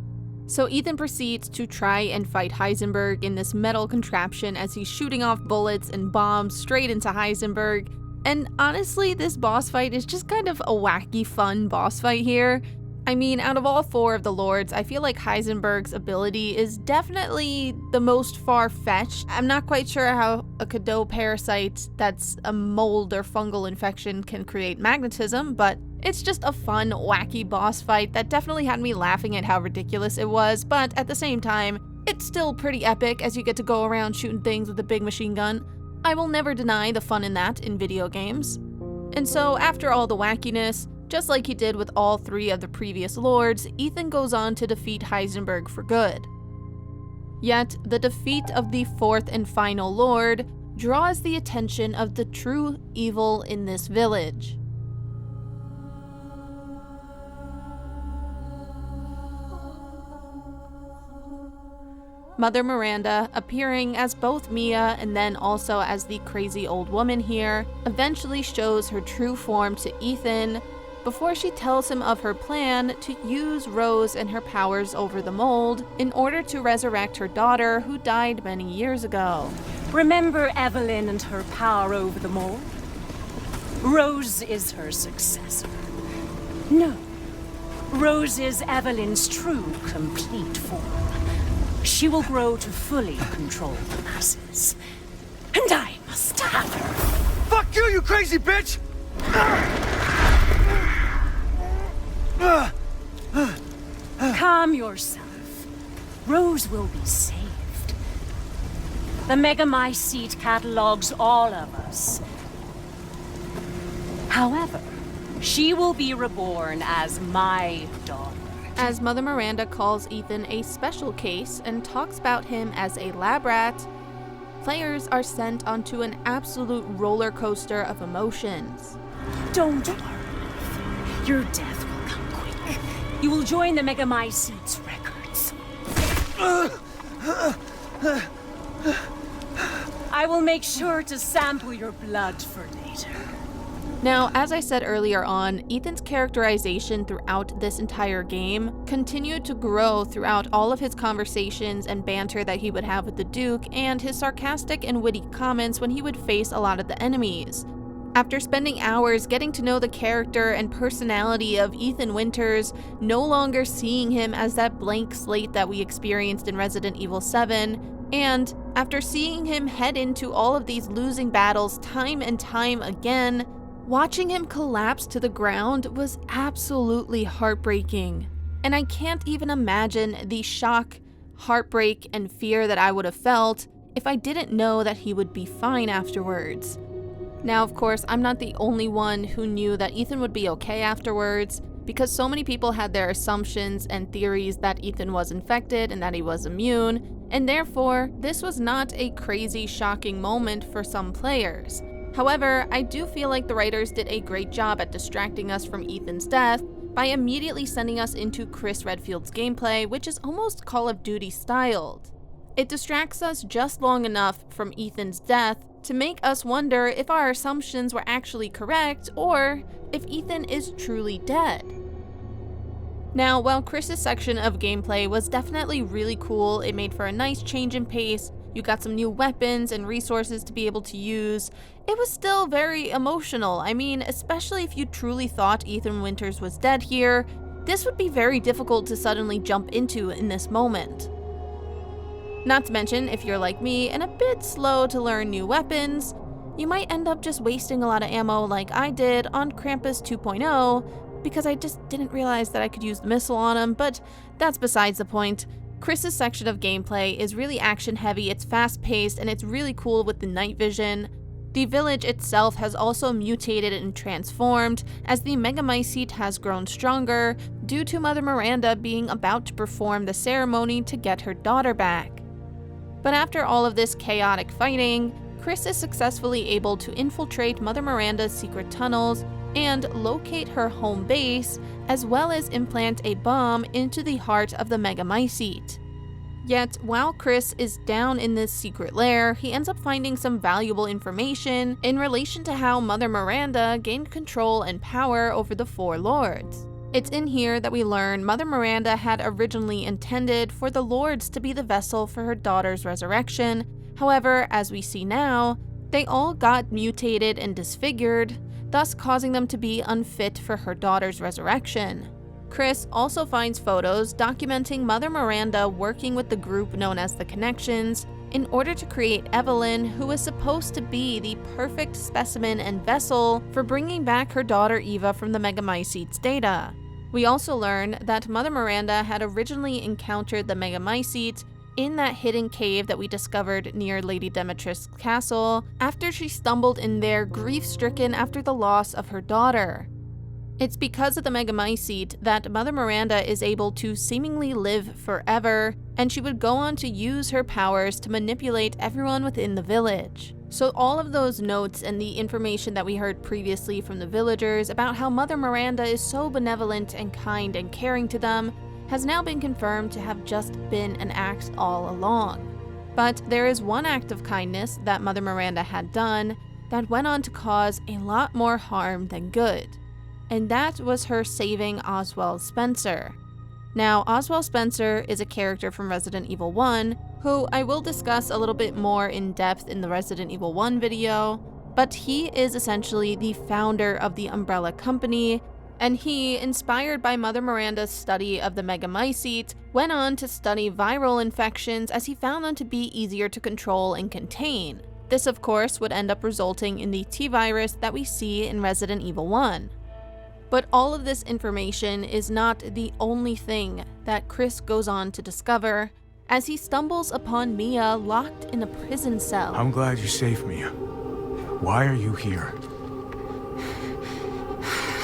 So Ethan proceeds to try and fight Heisenberg in this metal contraption as he's shooting off bullets and bombs straight into Heisenberg. And honestly, this boss fight is just kind of a wacky, fun boss fight here. I mean, out of all four of the lords, I feel like Heisenberg's ability is definitely the most far-fetched. I'm not quite sure how a Cadeau parasite that's a mold or fungal infection can create magnetism, but it's just a fun, wacky boss fight that definitely had me laughing at how ridiculous it was, but at the same time, it's still pretty epic as you get to go around shooting things with a big machine gun. I will never deny the fun in that in video games. And so, after all the wackiness, just like he did with all three of the previous lords, Ethan goes on to defeat Heisenberg for good. Yet, the defeat of the fourth and final lord draws the attention of the true evil in this village. Mother Miranda, appearing as both Mia and then also as the crazy old woman here, eventually shows her true form to Ethan before she tells him of her plan to use Rose and her powers over the mold in order to resurrect her daughter who died many years ago. Remember Evelyn and her power over the mold? Rose is her successor. No, Rose is Evelyn's true, complete form. She will grow to fully control the masses. And I must have her. Fuck you, you crazy bitch! Calm yourself. Rose will be saved. The Megamycete catalogs all of us. However, she will be reborn as my daughter. As Mother Miranda calls Ethan a special case and talks about him as a lab rat, players are sent onto an absolute roller coaster of emotions. Don't worry. Your death will come quick. You will join the Megamycete's records. I will make sure to sample your blood for later. Now, as I said earlier on, Ethan's characterization throughout this entire game continued to grow throughout all of his conversations and banter that he would have with the Duke, and his sarcastic and witty comments when he would face a lot of the enemies. After spending hours getting to know the character and personality of Ethan Winters, no longer seeing him as that blank slate that we experienced in Resident Evil 7, and after seeing him head into all of these losing battles time and time again, watching him collapse to the ground was absolutely heartbreaking. And I can't even imagine the shock, heartbreak, and fear that I would have felt if I didn't know that he would be fine afterwards. Now, of course, I'm not the only one who knew that Ethan would be okay afterwards, because so many people had their assumptions and theories that Ethan was infected and that he was immune, and therefore, this was not a crazy, shocking moment for some players. However, I do feel like the writers did a great job at distracting us from Ethan's death by immediately sending us into Chris Redfield's gameplay, which is almost Call of Duty styled. It distracts us just long enough from Ethan's death to make us wonder if our assumptions were actually correct or if Ethan is truly dead. Now, while Chris's section of gameplay was definitely really cool, it made for a nice change in pace, you got some new weapons and resources to be able to use, it was still very emotional. I mean, especially if you truly thought Ethan Winters was dead here, this would be very difficult to suddenly jump into in this moment. Not to mention, if you're like me and a bit slow to learn new weapons, you might end up just wasting a lot of ammo like I did on Krampus 2.0, because I just didn't realize that I could use the missile on him, but that's besides the point. Chris's section of gameplay is really action heavy, it's fast paced, and it's really cool with the night vision. The village itself has also mutated and transformed as the Megamycete has grown stronger due to Mother Miranda being about to perform the ceremony to get her daughter back. But after all of this chaotic fighting, Chris is successfully able to infiltrate Mother Miranda's secret tunnels and locate her home base, as well as implant a bomb into the heart of the Megamycete. Yet, while Chris is down in this secret lair, he ends up finding some valuable information in relation to how Mother Miranda gained control and power over the Four Lords. It's in here that we learn Mother Miranda had originally intended for the Lords to be the vessel for her daughter's resurrection. However, as we see now, they all got mutated and disfigured, thus causing them to be unfit for her daughter's resurrection. Chris also finds photos documenting Mother Miranda working with the group known as the Connections in order to create Evelyn, who was supposed to be the perfect specimen and vessel for bringing back her daughter Eva from the Megamycete's data. We also learn that Mother Miranda had originally encountered the Megamycete in that hidden cave that we discovered near Lady Demetrius' castle after she stumbled in there grief-stricken after the loss of her daughter. It's because of the Megamycete that Mother Miranda is able to seemingly live forever, and she would go on to use her powers to manipulate everyone within the village. So all of those notes and the information that we heard previously from the villagers about how Mother Miranda is so benevolent and kind and caring to them has now been confirmed to have just been an act all along. But there is one act of kindness that Mother Miranda had done that went on to cause a lot more harm than good, and that was her saving Oswald Spencer. Now, Oswald Spencer is a character from Resident Evil 1, who I will discuss a little bit more in depth in the Resident Evil 1 video, but he is essentially the founder of the Umbrella Company, and he, inspired by Mother Miranda's study of the Megamycete, went on to study viral infections as he found them to be easier to control and contain. This, of course, would end up resulting in the T-virus that we see in Resident Evil 1. But all of this information is not the only thing that Chris goes on to discover as he stumbles upon Mia locked in a prison cell. I'm glad you saved Mia. Why are you here?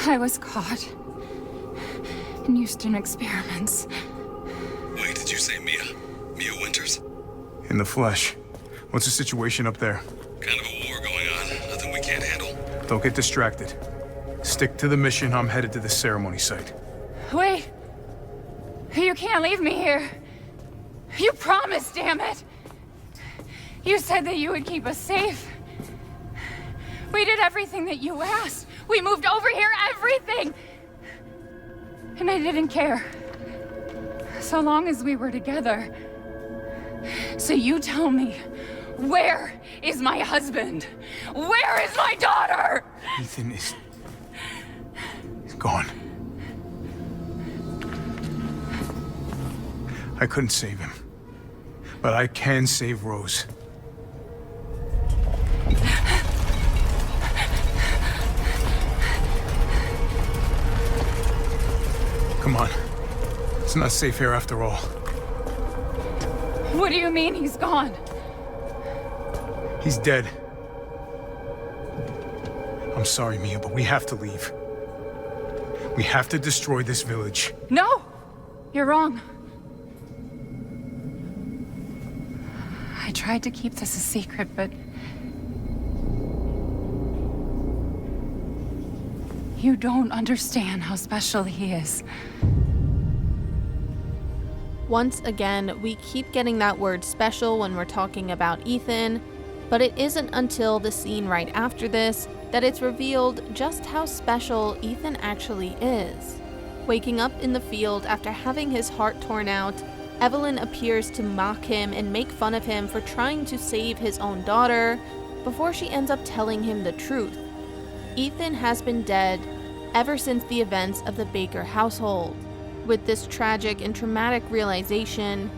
I was caught in Houston experiments. Wait, did you say Mia? Mia Winters? In the flesh. What's the situation up there? Kind of a war going on. Nothing we can't handle. Don't get distracted. Stick to the mission. I'm headed to the ceremony site. Wait! You can't leave me here. You promised, damn it! You said that you would keep us safe. We did everything that you asked. We moved over here, everything! And I didn't care. So long as we were together. So you tell me, where is my husband? Where is my daughter? Ethan is gone. I couldn't save him, but I can save Rose. Come on. It's not safe here after all. What do you mean he's gone? He's dead. I'm sorry, Mia, but we have to leave. We have to destroy this village. No! You're wrong. I tried to keep this a secret, but... you don't understand how special he is. Once again, we keep getting that word special when we're talking about Ethan, but it isn't until the scene right after this that it's revealed just how special Ethan actually is. Waking up in the field after having his heart torn out, Evelyn appears to mock him and make fun of him for trying to save his own daughter, before she ends up telling him the truth. Ethan has been dead ever since the events of the Baker household. With this tragic and traumatic realization,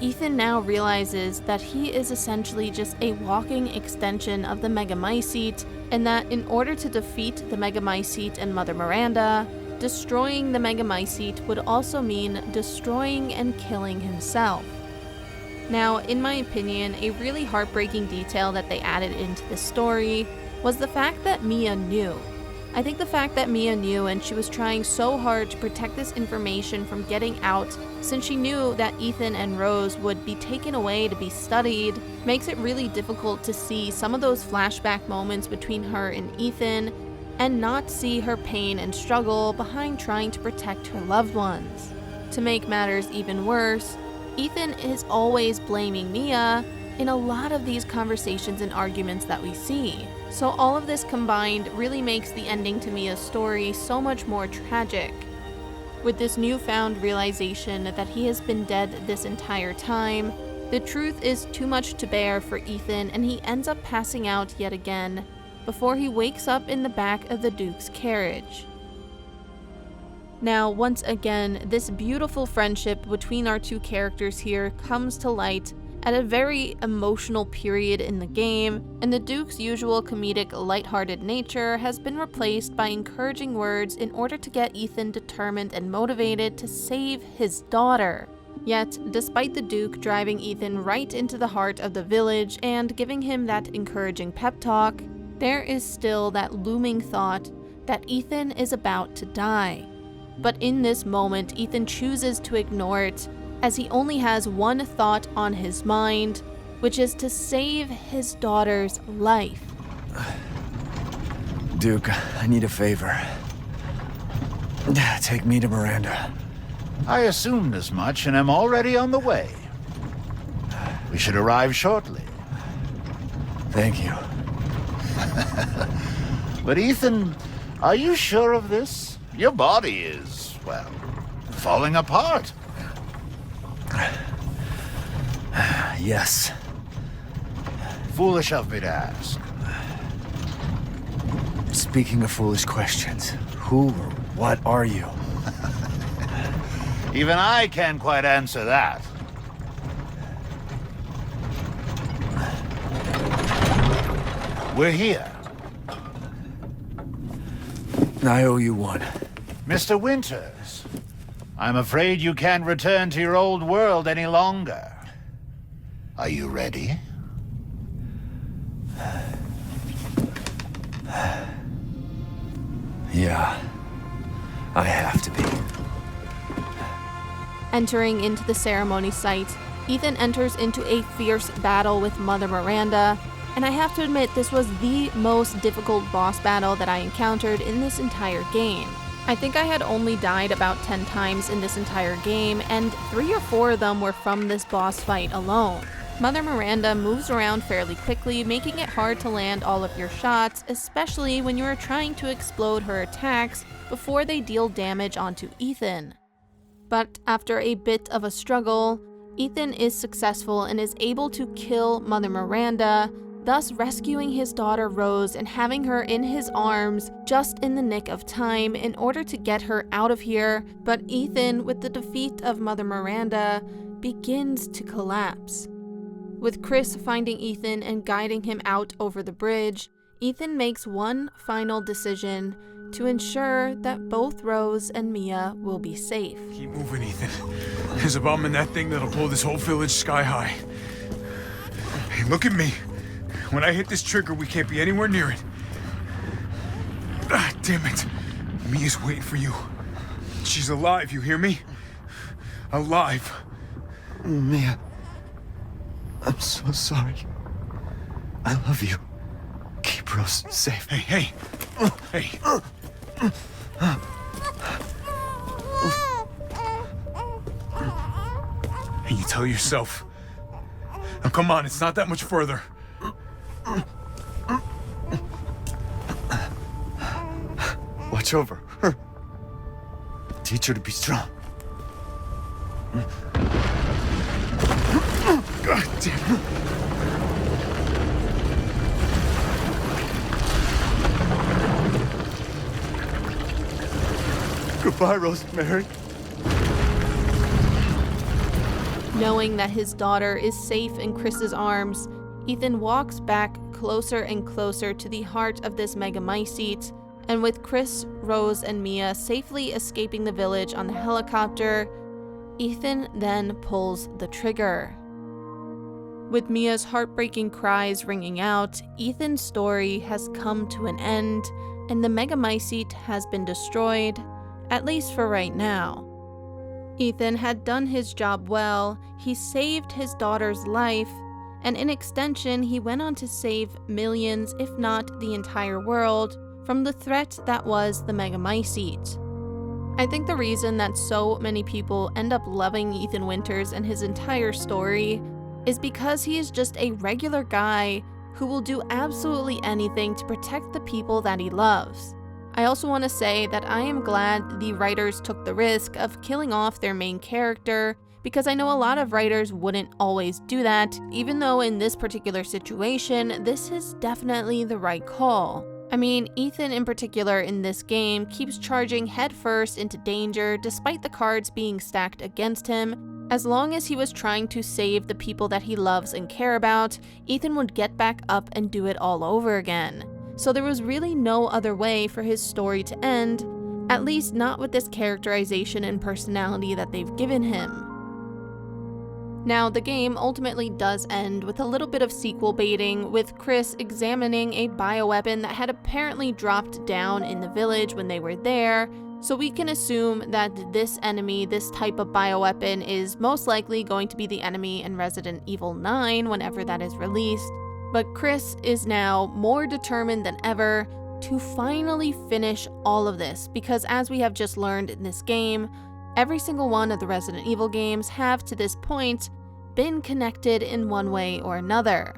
Ethan now realizes that he is essentially just a walking extension of the Megamycete, and that in order to defeat the Megamycete and Mother Miranda, destroying the Megamycete would also mean destroying and killing himself. Now, in my opinion, a really heartbreaking detail that they added into this story was the fact that Mia knew. I think the fact that Mia knew and she was trying so hard to protect this information from getting out, since she knew that Ethan and Rose would be taken away to be studied, makes it really difficult to see some of those flashback moments between her and Ethan and not see her pain and struggle behind trying to protect her loved ones. To make matters even worse, Ethan is always blaming Mia in a lot of these conversations and arguments that we see. So all of this combined really makes the ending to Mia's story so much more tragic. With this newfound realization that he has been dead this entire time, the truth is too much to bear for Ethan, and he ends up passing out yet again before he wakes up in the back of the Duke's carriage. Now, once again, this beautiful friendship between our two characters here comes to light at a very emotional period in the game, and the Duke's usual comedic, lighthearted nature has been replaced by encouraging words in order to get Ethan determined and motivated to save his daughter. Yet, despite the Duke driving Ethan right into the heart of the village and giving him that encouraging pep talk, there is still that looming thought that Ethan is about to die. But in this moment, Ethan chooses to ignore it, as he only has one thought on his mind, which is to save his daughter's life. Duke, I need a favor. Take me to Miranda. I assumed as much and am already on the way. We should arrive shortly. Thank you. But Ethan, are you sure of this? Your body is, well, falling apart. Yes. Foolish of me to ask. Speaking of foolish questions, who or what are you? Even I can't quite answer that. We're here. I owe you one. Mr. Winters, I'm afraid you can't return to your old world any longer. Are you ready? Yeah, I have to be. Entering into the ceremony site, Ethan enters into a fierce battle with Mother Miranda, and I have to admit this was the most difficult boss battle that I encountered in this entire game. I think I had only died about 10 times in this entire game, and 3 or 4 of them were from this boss fight alone. Mother Miranda moves around fairly quickly, making it hard to land all of your shots, especially when you are trying to explode her attacks before they deal damage onto Ethan. But after a bit of a struggle, Ethan is successful and is able to kill Mother Miranda, thus rescuing his daughter Rose and having her in his arms just in the nick of time in order to get her out of here. But Ethan, with the defeat of Mother Miranda, begins to collapse. With Chris finding Ethan and guiding him out over the bridge, Ethan makes one final decision to ensure that both Rose and Mia will be safe. Keep moving, Ethan. There's a bomb in that thing that'll blow this whole village sky high. Hey, look at me. When I hit this trigger, we can't be anywhere near it. Ah, damn it. Mia's waiting for you. She's alive, you hear me? Alive. Mia, I'm so sorry. I love you. Keep Rose safe. Hey. Hey, you tell yourself. Now come on, it's not that much further. Watch over her. teach her to be strong. God damn. Goodbye, Rosemary. Knowing that his daughter is safe in Chris's arms, Ethan walks back closer and closer to the heart of this megamycete, and with Chris, Rose, and Mia safely escaping the village on the helicopter, Ethan then pulls the trigger. With Mia's heartbreaking cries ringing out, Ethan's story has come to an end, and the megamycete has been destroyed, at least for right now. Ethan had done his job well, he saved his daughter's life, and in extension, he went on to save millions, if not the entire world, from the threat that was the megamycete. I think the reason that so many people end up loving Ethan Winters and his entire story is because he is just a regular guy who will do absolutely anything to protect the people that he loves. I also want to say that I am glad the writers took the risk of killing off their main character, because I know a lot of writers wouldn't always do that, even though in this particular situation, this is definitely the right call. I mean, Ethan in particular in this game keeps charging headfirst into danger despite the cards being stacked against him. As long as he was trying to save the people that he loves and care about, Ethan would get back up and do it all over again. So there was really no other way for his story to end, at least not with this characterization and personality that they've given him. Now, the game ultimately does end with a little bit of sequel baiting, with Chris examining a bioweapon that had apparently dropped down in the village when they were there, so we can assume that this enemy, this type of bioweapon, is most likely going to be the enemy in Resident Evil 9 whenever that is released. But Chris is now more determined than ever to finally finish all of this, because as we have just learned in this game, every single one of the Resident Evil games have, to this point, been connected in one way or another.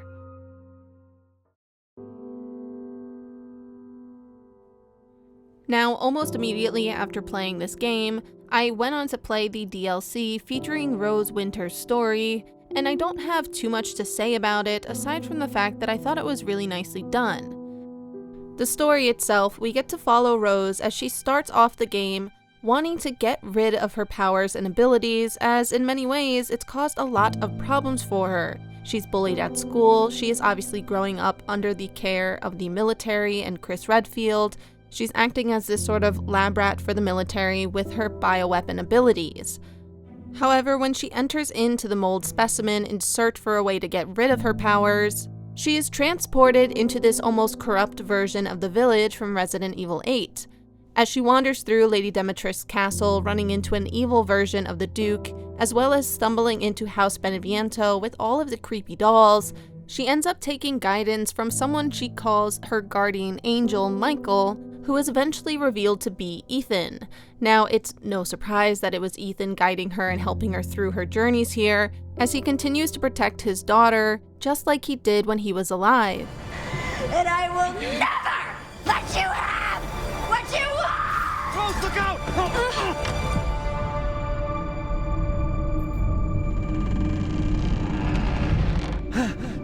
Now, almost immediately after playing this game, I went on to play the DLC featuring Rose Winters' story, and I don't have too much to say about it aside from the fact that I thought it was really nicely done. The story itself, we get to follow Rose as she starts off the game wanting to get rid of her powers and abilities, as in many ways it's caused a lot of problems for her. She's bullied at school, she is obviously growing up under the care of the military and Chris Redfield, she's acting as this sort of lab rat for the military with her bioweapon abilities. However, when she enters into the mold specimen in search for a way to get rid of her powers, she is transported into this almost corrupt version of the village from Resident Evil 8. As she wanders through Lady Demetrius' castle, running into an evil version of the Duke, as well as stumbling into House Beneviento with all of the creepy dolls, she ends up taking guidance from someone she calls her guardian angel, Michael, who is eventually revealed to be Ethan. Now, it's no surprise that it was Ethan guiding her and helping her through her journeys here, as he continues to protect his daughter, just like he did when he was alive. And I will never let you have what you want! Rose, look out!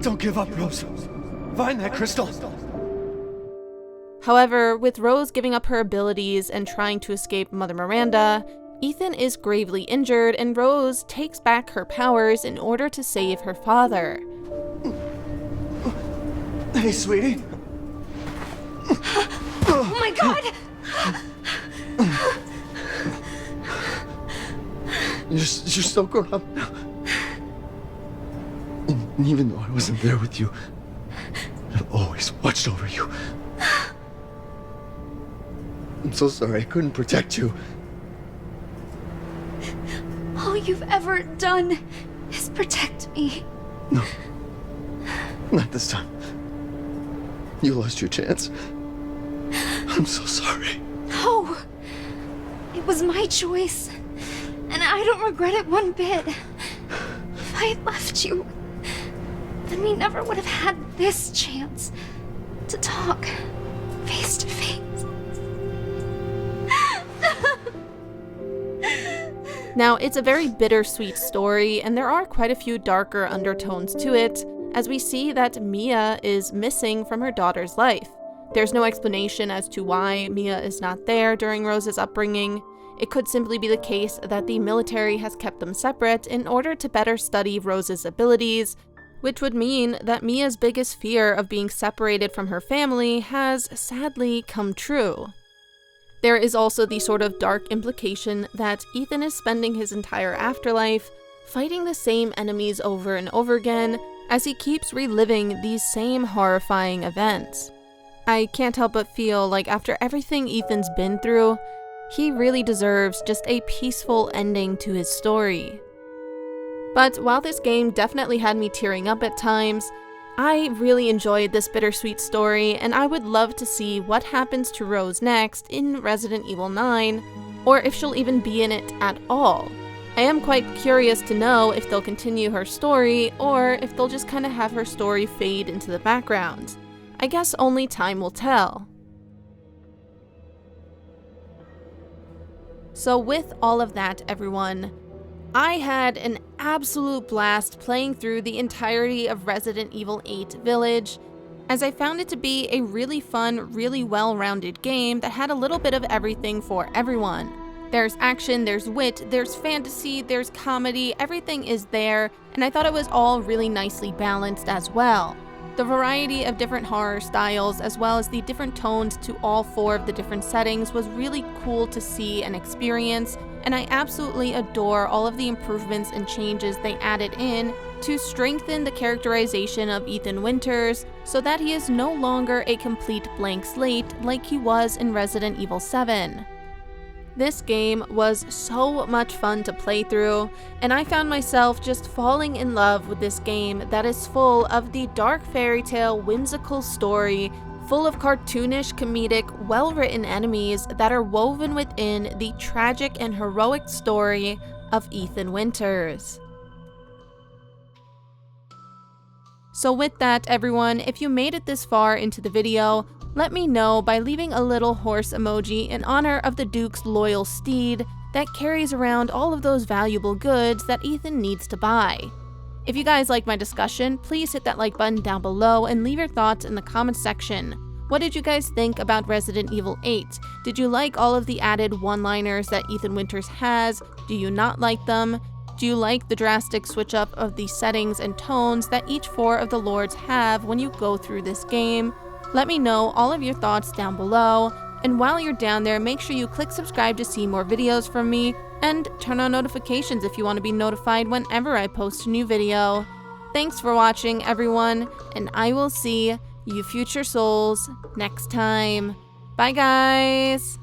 Don't give up, Rose. Find that crystal. However, with Rose giving up her abilities and trying to escape Mother Miranda, Ethan is gravely injured and Rose takes back her powers in order to save her father. Hey, sweetie. Oh my god! You're so grown up now. And even though I wasn't there with you, I've always watched over you. I'm so sorry I couldn't protect you. All you've ever done is protect me. No. Not this time. You lost your chance. I'm so sorry. No. It was my choice. And I don't regret it one bit. If I had left you, then we never would have had this chance to talk face to face. Now, it's a very bittersweet story, and there are quite a few darker undertones to it, as we see that Mia is missing from her daughter's life. There's no explanation as to why Mia is not there during Rose's upbringing. It could simply be the case that the military has kept them separate in order to better study Rose's abilities, which would mean that Mia's biggest fear of being separated from her family has sadly come true. There is also the sort of dark implication that Ethan is spending his entire afterlife fighting the same enemies over and over again as he keeps reliving these same horrifying events. I can't help but feel like after everything Ethan's been through, he really deserves just a peaceful ending to his story. But while this game definitely had me tearing up at times, I really enjoyed this bittersweet story, and I would love to see what happens to Rose next in Resident Evil 9, or if she'll even be in it at all. I am quite curious to know if they'll continue her story, or if they'll just kind of have her story fade into the background. I guess only time will tell. So with all of that, everyone, I had an absolute blast playing through the entirety of Resident Evil 8 Village, as I found it to be a really fun, really well-rounded game that had a little bit of everything for everyone. There's action, there's wit, there's fantasy, there's comedy, everything is there, and I thought it was all really nicely balanced as well. The variety of different horror styles, as well as the different tones to all 4 of the different settings, was really cool to see and experience, and I absolutely adore all of the improvements and changes they added in to strengthen the characterization of Ethan Winters so that he is no longer a complete blank slate like he was in Resident Evil 7. This game was so much fun to play through, and I found myself just falling in love with this game that is full of the dark fairy tale whimsical story, full of cartoonish, comedic, well-written enemies that are woven within the tragic and heroic story of Ethan Winters. So with that, everyone, if you made it this far into the video, let me know by leaving a little horse emoji in honor of the Duke's loyal steed that carries around all of those valuable goods that Ethan needs to buy. If you guys like my discussion, please hit that like button down below and leave your thoughts in the comments section. What did you guys think about Resident Evil 8? Did you like all of the added one-liners that Ethan Winters has? Do you not like them? Do you like the drastic switch up of the settings and tones that each 4 of the lords have when you go through this game? Let me know all of your thoughts down below, and while you're down there, make sure you click subscribe to see more videos from me, and turn on notifications if you want to be notified whenever I post a new video. Thanks for watching, everyone, and I will see you future souls next time. Bye, guys!